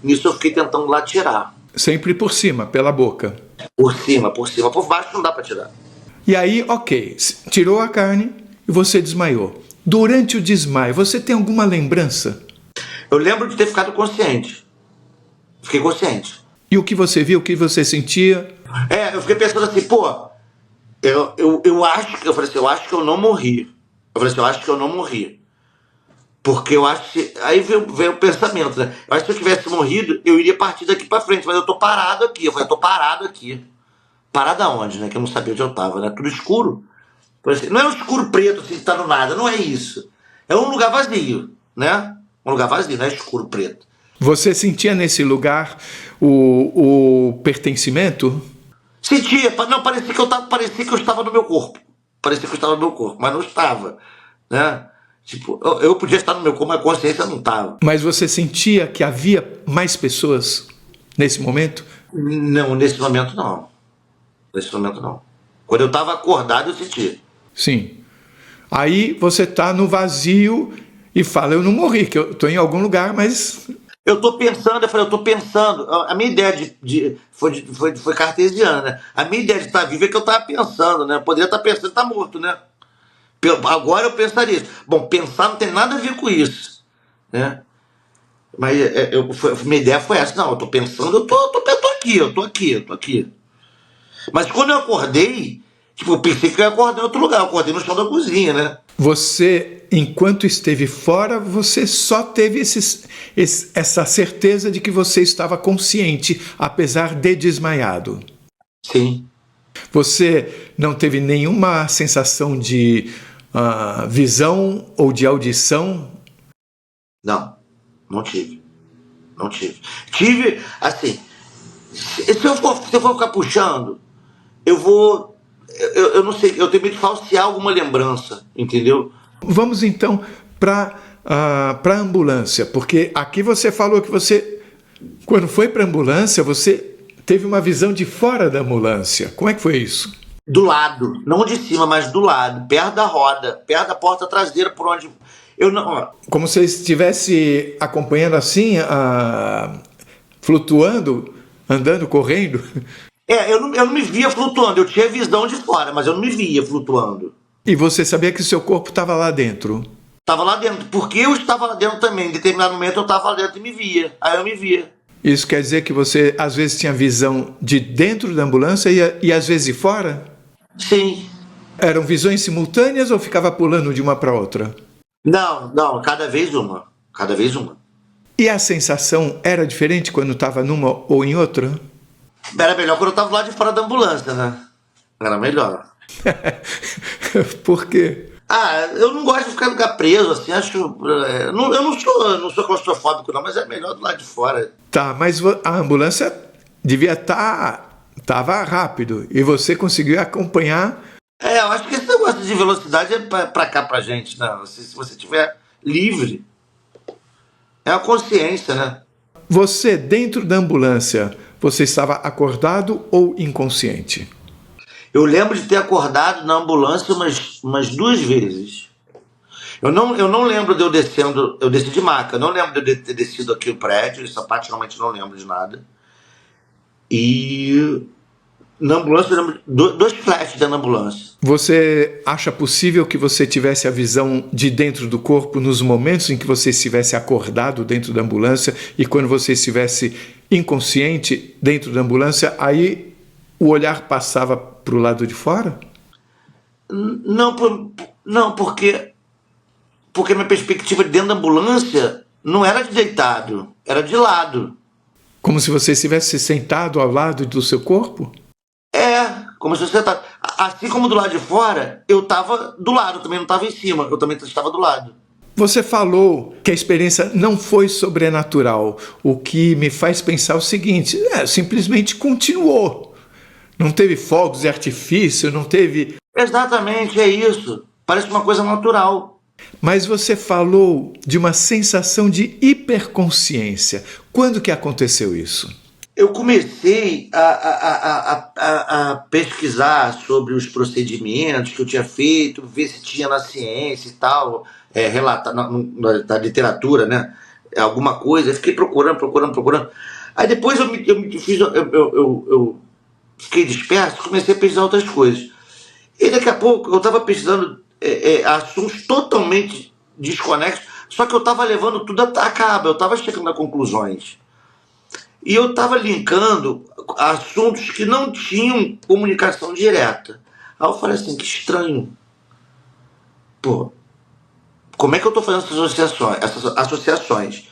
C: Nisso eu fiquei tentando lá tirar.
B: Sempre por cima, pela boca.
C: Por cima. Por baixo não dá para tirar.
B: E aí, ok, tirou a carne e você desmaiou. Durante o desmaio, você tem alguma lembrança?
C: Eu lembro de ter ficado consciente. Fiquei consciente.
B: E o que você viu, o que você sentia?
C: Eu fiquei pensando assim, pô, eu acho que eu não morri. Porque eu acho que... Aí veio o pensamento, né? Eu acho que se eu tivesse morrido, eu iria partir daqui pra frente, mas eu tô parado aqui. Eu falei, eu tô parado aqui. Parado aonde, né? Que eu não sabia onde eu tava, né? Tudo escuro. Não é um escuro preto, assim, que tá no nada. Não é isso. É um lugar vazio, né? Um lugar vazio, não é escuro preto.
B: Você sentia nesse lugar o pertencimento?
C: Sentia. Não, parecia que eu estava no meu corpo. Mas não estava, né? Tipo, eu podia estar no meu corpo, mas a consciência não estava.
B: Mas você sentia que havia mais pessoas nesse momento?
C: Não, nesse momento não. Quando eu estava acordado, eu senti.
B: Sim. Aí você está no vazio e fala, eu não morri, que eu estou em algum lugar, mas...
C: Eu tô pensando, eu falei, eu tô pensando. A minha ideia foi cartesiana, né? A minha ideia de estar vivo é que eu tava pensando, né? Eu poderia estar pensando que tá morto, né? Agora eu pensaria isso. Bom, pensar não tem nada a ver com isso, né? Mas minha ideia foi essa. Não, eu tô pensando, eu tô aqui, eu tô aqui. Mas quando eu acordei, tipo, eu pensei que eu ia acordar em outro lugar. Eu acordei no chão da cozinha, né?
B: Você, enquanto esteve fora, você só teve essa certeza de que você estava consciente, apesar de desmaiado.
C: Sim.
B: Você não teve nenhuma sensação de visão ou de audição?
C: Não, não tive. Não tive. Tive, assim, se eu for ficar puxando, eu vou. Eu não sei, eu tenho medo de falsear alguma lembrança, entendeu?
B: Vamos então para a ambulância, porque aqui você falou que você, quando foi para a ambulância, você teve uma visão de fora da ambulância. Como é que foi isso?
C: Do lado, não de cima, mas do lado, perto da roda, perto da porta traseira, por onde. Eu não.
B: Como se estivesse acompanhando assim, flutuando, andando, correndo?
C: Eu não me via flutuando, eu tinha visão de fora, mas eu não me via flutuando.
B: E você sabia que seu corpo estava lá dentro?
C: Estava lá dentro, porque eu estava lá dentro também. Em determinado momento eu estava lá dentro e me via. Aí eu me via.
B: Isso quer dizer que você às vezes tinha visão de dentro da ambulância e às vezes de fora?
C: Sim.
B: Eram visões simultâneas ou ficava pulando de uma para outra?
C: Não, cada vez uma. Cada vez uma.
B: E a sensação era diferente quando estava numa ou em outra?
C: Era melhor quando eu estava lá de fora da ambulância, né? Era melhor.
B: Por quê?
C: Eu não gosto de ficar em lugar preso, assim, acho. Eu não sou claustrofóbico, não, mas é melhor do lado de fora.
B: Tá, mas a ambulância devia tava rápido e você conseguiu acompanhar.
C: Eu acho que esse negócio de velocidade é pra cá pra gente, né? Se você estiver livre, é a consciência, né?
B: Você, dentro da ambulância, você estava acordado ou inconsciente?
C: Eu lembro de ter acordado na ambulância umas 2 vezes. Eu não lembro de eu descendo, eu desci de maca, eu não lembro de eu ter descido aqui o prédio, essa parte realmente não lembro de nada. E na ambulância eu lembro de 2 flashes dentro da ambulância.
B: Você acha possível que você tivesse a visão de dentro do corpo nos momentos em que você estivesse acordado dentro da ambulância e quando você estivesse inconsciente dentro da ambulância, aí o olhar passava para o lado de fora?
C: Não, porque minha perspectiva dentro da ambulância não era de deitado, era de lado.
B: Como se você estivesse sentado ao lado do seu corpo?
C: Como se você tá. Assim como do lado de fora, eu estava do lado, eu também não estava em cima, eu também estava do lado.
B: Você falou que a experiência não foi sobrenatural, o que me faz pensar o seguinte: simplesmente continuou. Não teve fogos de artifício, não teve.
C: Exatamente, é isso. Parece uma coisa natural.
B: Mas você falou de uma sensação de hiperconsciência. Quando que aconteceu isso?
C: Eu comecei a pesquisar sobre os procedimentos que eu tinha feito, ver se tinha na ciência e tal, relatar na literatura, né? Alguma coisa. Eu fiquei procurando. Aí depois eu fiquei disperso, comecei a pesquisar outras coisas. E daqui a pouco eu estava pesquisando assuntos totalmente desconexos, só que eu estava levando tudo a cabo, eu estava chegando a conclusões. E eu estava linkando assuntos que não tinham comunicação direta. Aí eu falei assim, que estranho. Pô, como é que eu estou fazendo essas associações?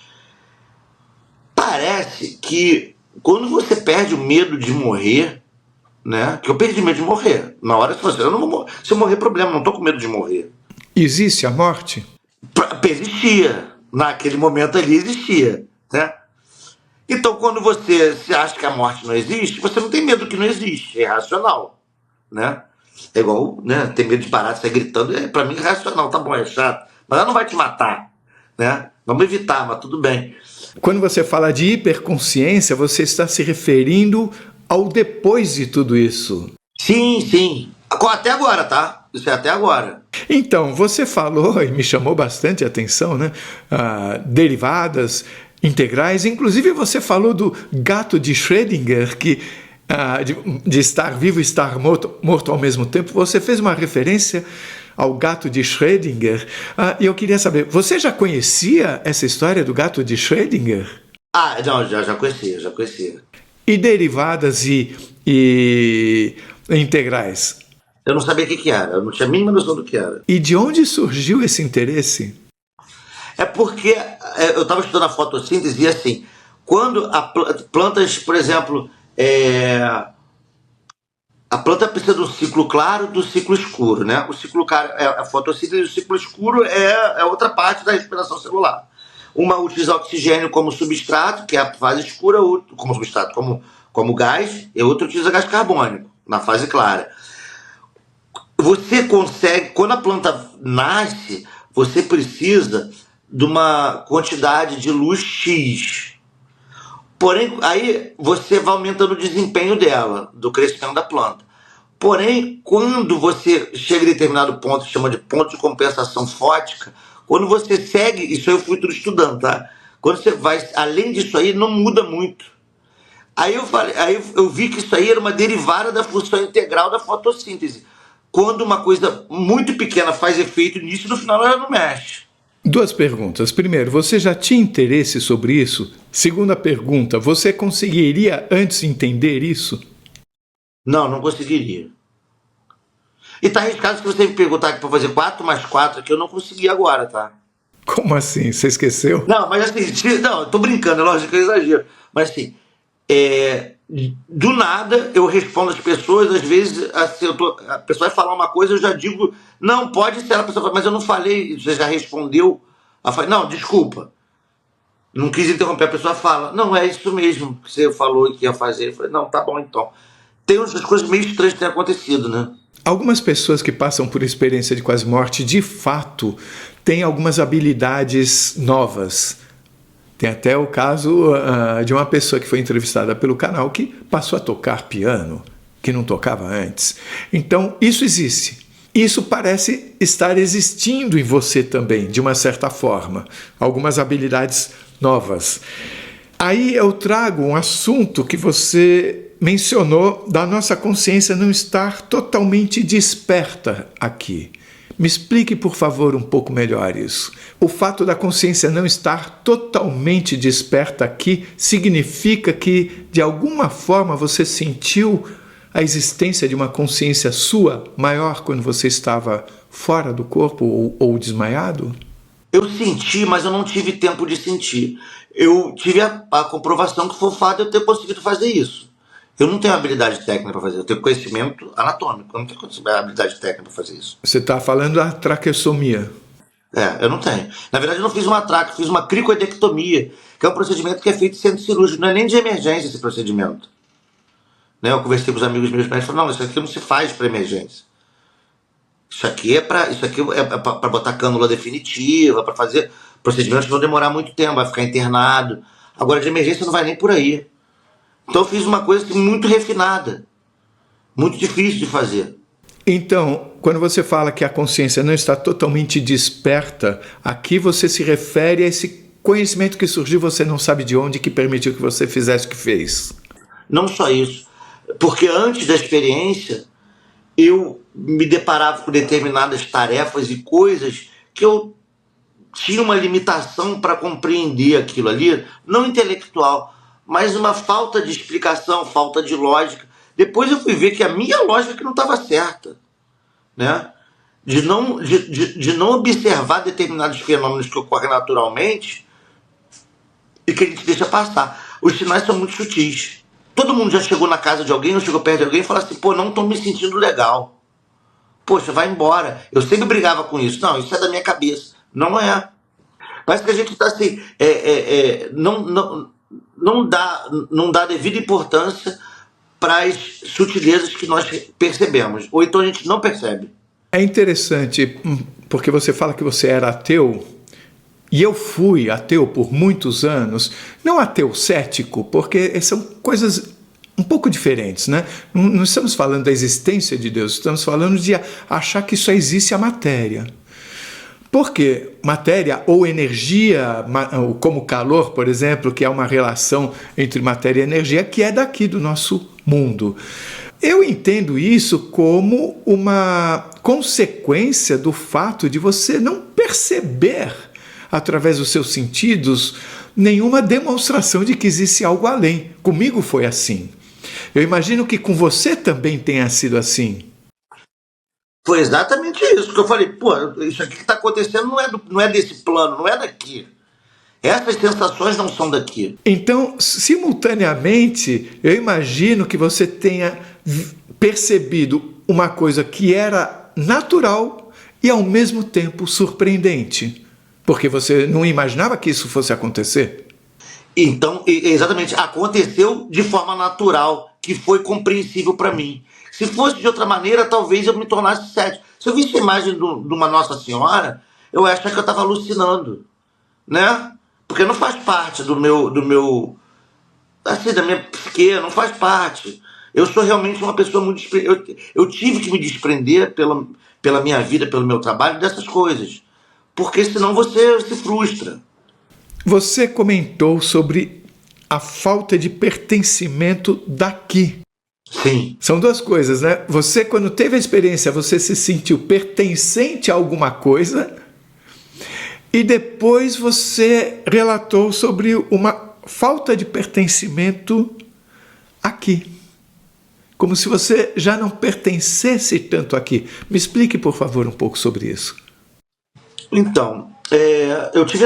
C: Parece que quando você perde o medo de morrer, né? Que eu perdi medo de morrer. Na hora que eu não vou morrer. Se eu morrer, problema, não estou com medo de morrer.
B: Existe a morte?
C: Existia. Naquele momento ali existia, né? Então, quando você acha que a morte não existe, você não tem medo que não existe. É racional, né? É igual, né? Ter medo de parar de sair gritando. Pra mim é racional, tá bom, é chato. Mas ela não vai te matar, né? Vamos evitar, mas tudo bem.
B: Quando você fala de hiperconsciência, você está se referindo ao depois de tudo isso.
C: Sim. Até agora, tá? Isso é até agora.
B: Então, você falou, e me chamou bastante a atenção, né? Derivadas integrais. Inclusive você falou do gato de Schrödinger, que de estar vivo e estar morto ao mesmo tempo. Você fez uma referência ao gato de Schrödinger. E eu queria saber, você já conhecia essa história do gato de Schrödinger?
C: Não, já conhecia.
B: E derivadas e integrais?
C: Eu não sabia o que era, eu não tinha a mínima noção do que era.
B: E de onde surgiu esse interesse?
C: É porque eu estava estudando a fotossíntese e assim, quando plantas, por exemplo, a planta precisa do ciclo claro e do ciclo escuro, né? O ciclo claro é a fotossíntese e o ciclo escuro é outra parte da respiração celular. Uma utiliza oxigênio como substrato, que é a fase escura, como substrato, como gás, e outra utiliza gás carbônico, na fase clara. Você consegue, quando a planta nasce, você precisa de uma quantidade de luz X. Porém, aí você vai aumentando o desempenho dela, do crescimento da planta. Porém, quando você chega a determinado ponto, chama de ponto de compensação fótica, quando você segue, isso aí eu fui tudo estudando, tá? Quando você vai, além disso aí, não muda muito. Aí eu vi que isso aí era uma derivada da função integral da fotossíntese. Quando uma coisa muito pequena faz efeito nisso, no final ela não mexe.
B: Duas perguntas. Primeiro, você já tinha interesse sobre isso? Segunda pergunta, você conseguiria antes entender isso?
C: Não conseguiria. E tá arriscado se você me perguntar aqui para fazer 4 mais 4 aqui, eu não consegui agora, tá?
B: Como assim? Você esqueceu?
C: Não, mas assim, não, eu tô brincando, é lógico que eu exagero. Mas assim, do nada eu respondo às pessoas, às vezes assim, a pessoa vai falar uma coisa, eu já digo, não, pode ser, a pessoa fala, mas eu não falei, você já respondeu. Eu falei, não, desculpa, não quis interromper, a pessoa fala, não, é isso mesmo que você falou que ia fazer. Eu falei, não, tá bom então. Tem umas coisas meio estranhas que têm acontecido, né?
B: Algumas pessoas que passam por experiência de quase morte, de fato, têm algumas habilidades novas. Tem até o caso de uma pessoa que foi entrevistada pelo canal que passou a tocar piano, que não tocava antes. Então, isso existe. Isso parece estar existindo em você também, de uma certa forma. Algumas habilidades novas. Aí eu trago um assunto que você mencionou da nossa consciência não estar totalmente desperta aqui. Me explique, por favor, um pouco melhor isso. O fato da consciência não estar totalmente desperta aqui significa que, de alguma forma, você sentiu a existência de uma consciência sua maior quando você estava fora do corpo ou desmaiado?
C: Eu senti, mas eu não tive tempo de sentir. Eu tive a comprovação que foi o fato de eu ter conseguido fazer isso. Eu não tenho habilidade técnica para fazer, eu tenho conhecimento anatômico, eu não tenho habilidade técnica para fazer isso.
B: Você está falando da traqueossomia.
C: Eu não tenho. Na verdade, eu não fiz uma traque, fiz uma cricoidectomia, que é um procedimento que é feito em centro cirúrgico, não é nem de emergência esse procedimento. Né? Eu conversei com os amigos meus médicos e falaram, não, isso aqui não se faz para emergência. Isso aqui é para botar cânula definitiva, para fazer procedimentos que vão demorar muito tempo, vai ficar internado. Agora, de emergência não vai nem por aí. Então eu fiz uma coisa assim, muito refinada, muito difícil de fazer.
B: Então, quando você fala que a consciência não está totalmente desperta, aqui você se refere a esse conhecimento que surgiu, você não sabe de onde, que permitiu que você fizesse o que fez.
C: Não só isso, porque antes da experiência, eu me deparava com determinadas tarefas e coisas que eu tinha uma limitação para compreender aquilo ali, não intelectual, mas uma falta de explicação, falta de lógica. Depois eu fui ver que a minha lógica que não estava certa, né? De não observar determinados fenômenos que ocorrem naturalmente e que a gente deixa passar. Os sinais são muito sutis. Todo mundo já chegou na casa de alguém, ou chegou perto de alguém e falou assim, pô, não estou me sentindo legal. Poxa, vai embora. Eu sempre brigava com isso. Não, isso é da minha cabeça. Não é. Parece que a gente está assim, não dá devida importância para as sutilezas que nós percebemos. Ou então a gente não percebe.
B: É interessante, porque você fala que você era ateu, e eu fui ateu por muitos anos, não ateu cético, porque são coisas um pouco diferentes, né? Não estamos falando da existência de Deus, estamos falando de achar que só existe a matéria. Porque matéria ou energia, como calor, por exemplo, que é uma relação entre matéria e energia, que é daqui do nosso mundo. Eu entendo isso como uma consequência do fato de você não perceber, através dos seus sentidos, nenhuma demonstração de que existe algo além. Comigo foi assim. Eu imagino que com você também tenha sido assim.
C: Foi exatamente isso que eu falei. Pô, isso aqui que está acontecendo não é desse plano, não é daqui. Essas sensações não são daqui.
B: Então, simultaneamente, eu imagino que você tenha percebido uma coisa que era natural e, ao mesmo tempo, surpreendente. Porque você não imaginava que isso fosse acontecer.
C: Então, exatamente, aconteceu de forma natural, que foi compreensível para mim. Se fosse de outra maneira, talvez eu me tornasse cético. Se eu visse a imagem de uma Nossa Senhora, eu ia achar que eu estava alucinando, né? Porque não faz parte do meu, assim, da minha psique, não faz parte. Eu sou realmente uma pessoa muito... Eu tive que me desprender pela minha vida, pelo meu trabalho, dessas coisas. Porque senão você se frustra.
B: Você comentou sobre a falta de pertencimento daqui.
C: Sim.
B: São duas coisas, né? Você, quando teve a experiência, você se sentiu pertencente a alguma coisa e depois você relatou sobre uma falta de pertencimento aqui. Como se você já não pertencesse tanto aqui. Me explique, por favor, um pouco sobre isso.
C: Então, eu tive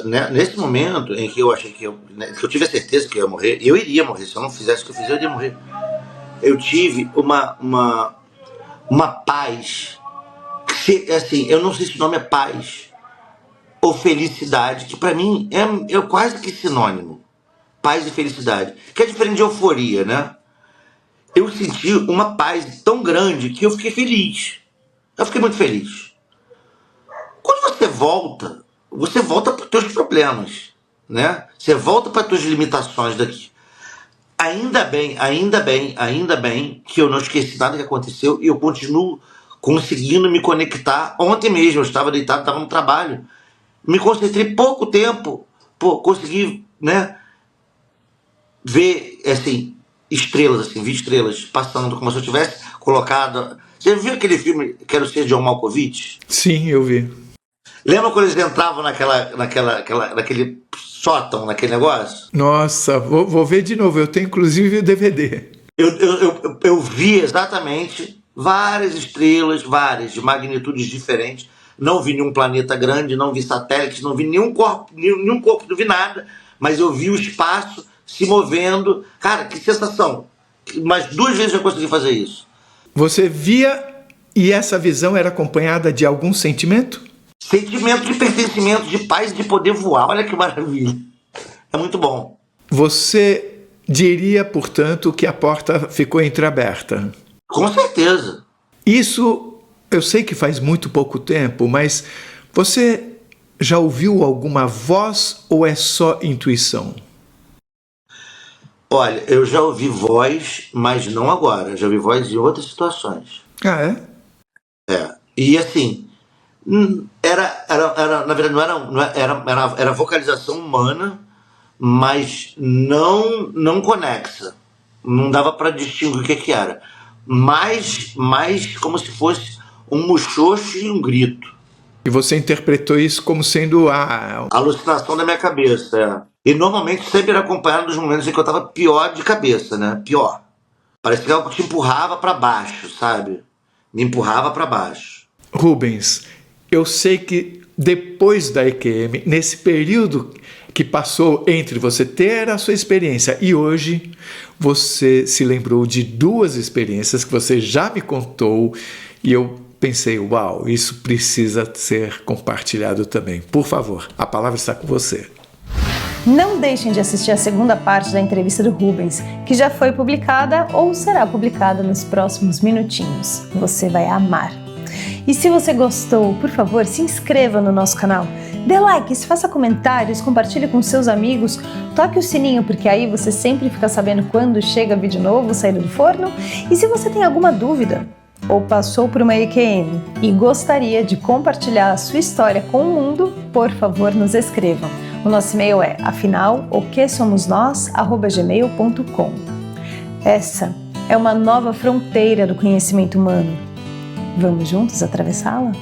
C: né, nesse momento em que eu achei que eu tive a certeza que eu ia morrer, eu iria morrer, se eu não fizesse o que eu fiz, eu iria morrer. Eu tive uma paz, assim, eu não sei se o nome é paz ou felicidade, que pra mim é quase que sinônimo, paz e felicidade, que é diferente de euforia, né? Eu senti uma paz tão grande que eu fiquei feliz, eu fiquei muito feliz. Quando você volta para os teus problemas, né? Você volta para as tuas limitações daqui. Ainda bem que eu não esqueci nada que aconteceu e eu continuo conseguindo me conectar. Ontem mesmo eu estava deitado, estava no trabalho, me concentrei pouco tempo, consegui, né, ver, assim, estrelas, assim, vi estrelas passando como se eu tivesse colocado... Você viu aquele filme Quero Ser John Malkovich?
B: Sim, eu vi.
C: Lembra quando eles entravam naquele sótão, naquele negócio?
B: Nossa, vou ver de novo. Eu tenho inclusive o DVD.
C: Eu vi exatamente várias estrelas, várias, de magnitudes diferentes. Não vi nenhum planeta grande, não vi satélites, não vi nenhum corpo, não vi nada. Mas eu vi o espaço se movendo. Cara, que sensação. Mas 2 vezes eu consegui fazer isso.
B: Você via e essa visão era acompanhada de algum sentimento?
C: Sentimento de pertencimento, de paz, de poder voar. Olha que maravilha. É muito bom.
B: Você diria, portanto, que a porta ficou entreaberta?
C: Com certeza.
B: Isso eu sei que faz muito pouco tempo, mas você já ouviu alguma voz ou é só intuição?
C: Olha, eu já ouvi voz, mas não agora. Já ouvi voz em outras situações.
B: Ah, é?
C: É. E assim... na verdade era vocalização humana, mas não conexa, não dava para distinguir o que era, mais como se fosse um muxoxo e um grito.
B: E você interpretou isso como sendo a
C: alucinação da minha cabeça, E normalmente sempre era acompanhado dos momentos em que eu estava pior de cabeça, né? Pior. Parece que algo te empurrava para baixo, sabe? Me empurrava para baixo.
B: Rubens, eu sei que depois da EQM, nesse período que passou entre você ter a sua experiência e hoje, você se lembrou de 2 experiências que você já me contou e eu pensei, uau, isso precisa ser compartilhado também. Por favor, a palavra está com você.
A: Não deixem de assistir a segunda parte da entrevista do Rubens, que já foi publicada ou será publicada nos próximos minutinhos. Você vai amar. E se você gostou, por favor, se inscreva no nosso canal. Dê likes, faça comentários, compartilhe com seus amigos, toque o sininho porque aí você sempre fica sabendo quando chega vídeo novo saindo do forno. E se você tem alguma dúvida, ou passou por uma EQM e gostaria de compartilhar a sua história com o mundo, por favor, nos escrevam. O nosso e-mail é afinal-o-que-somos-nós@gmail.com. Essa é uma nova fronteira do conhecimento humano. Vamos juntos atravessá-la?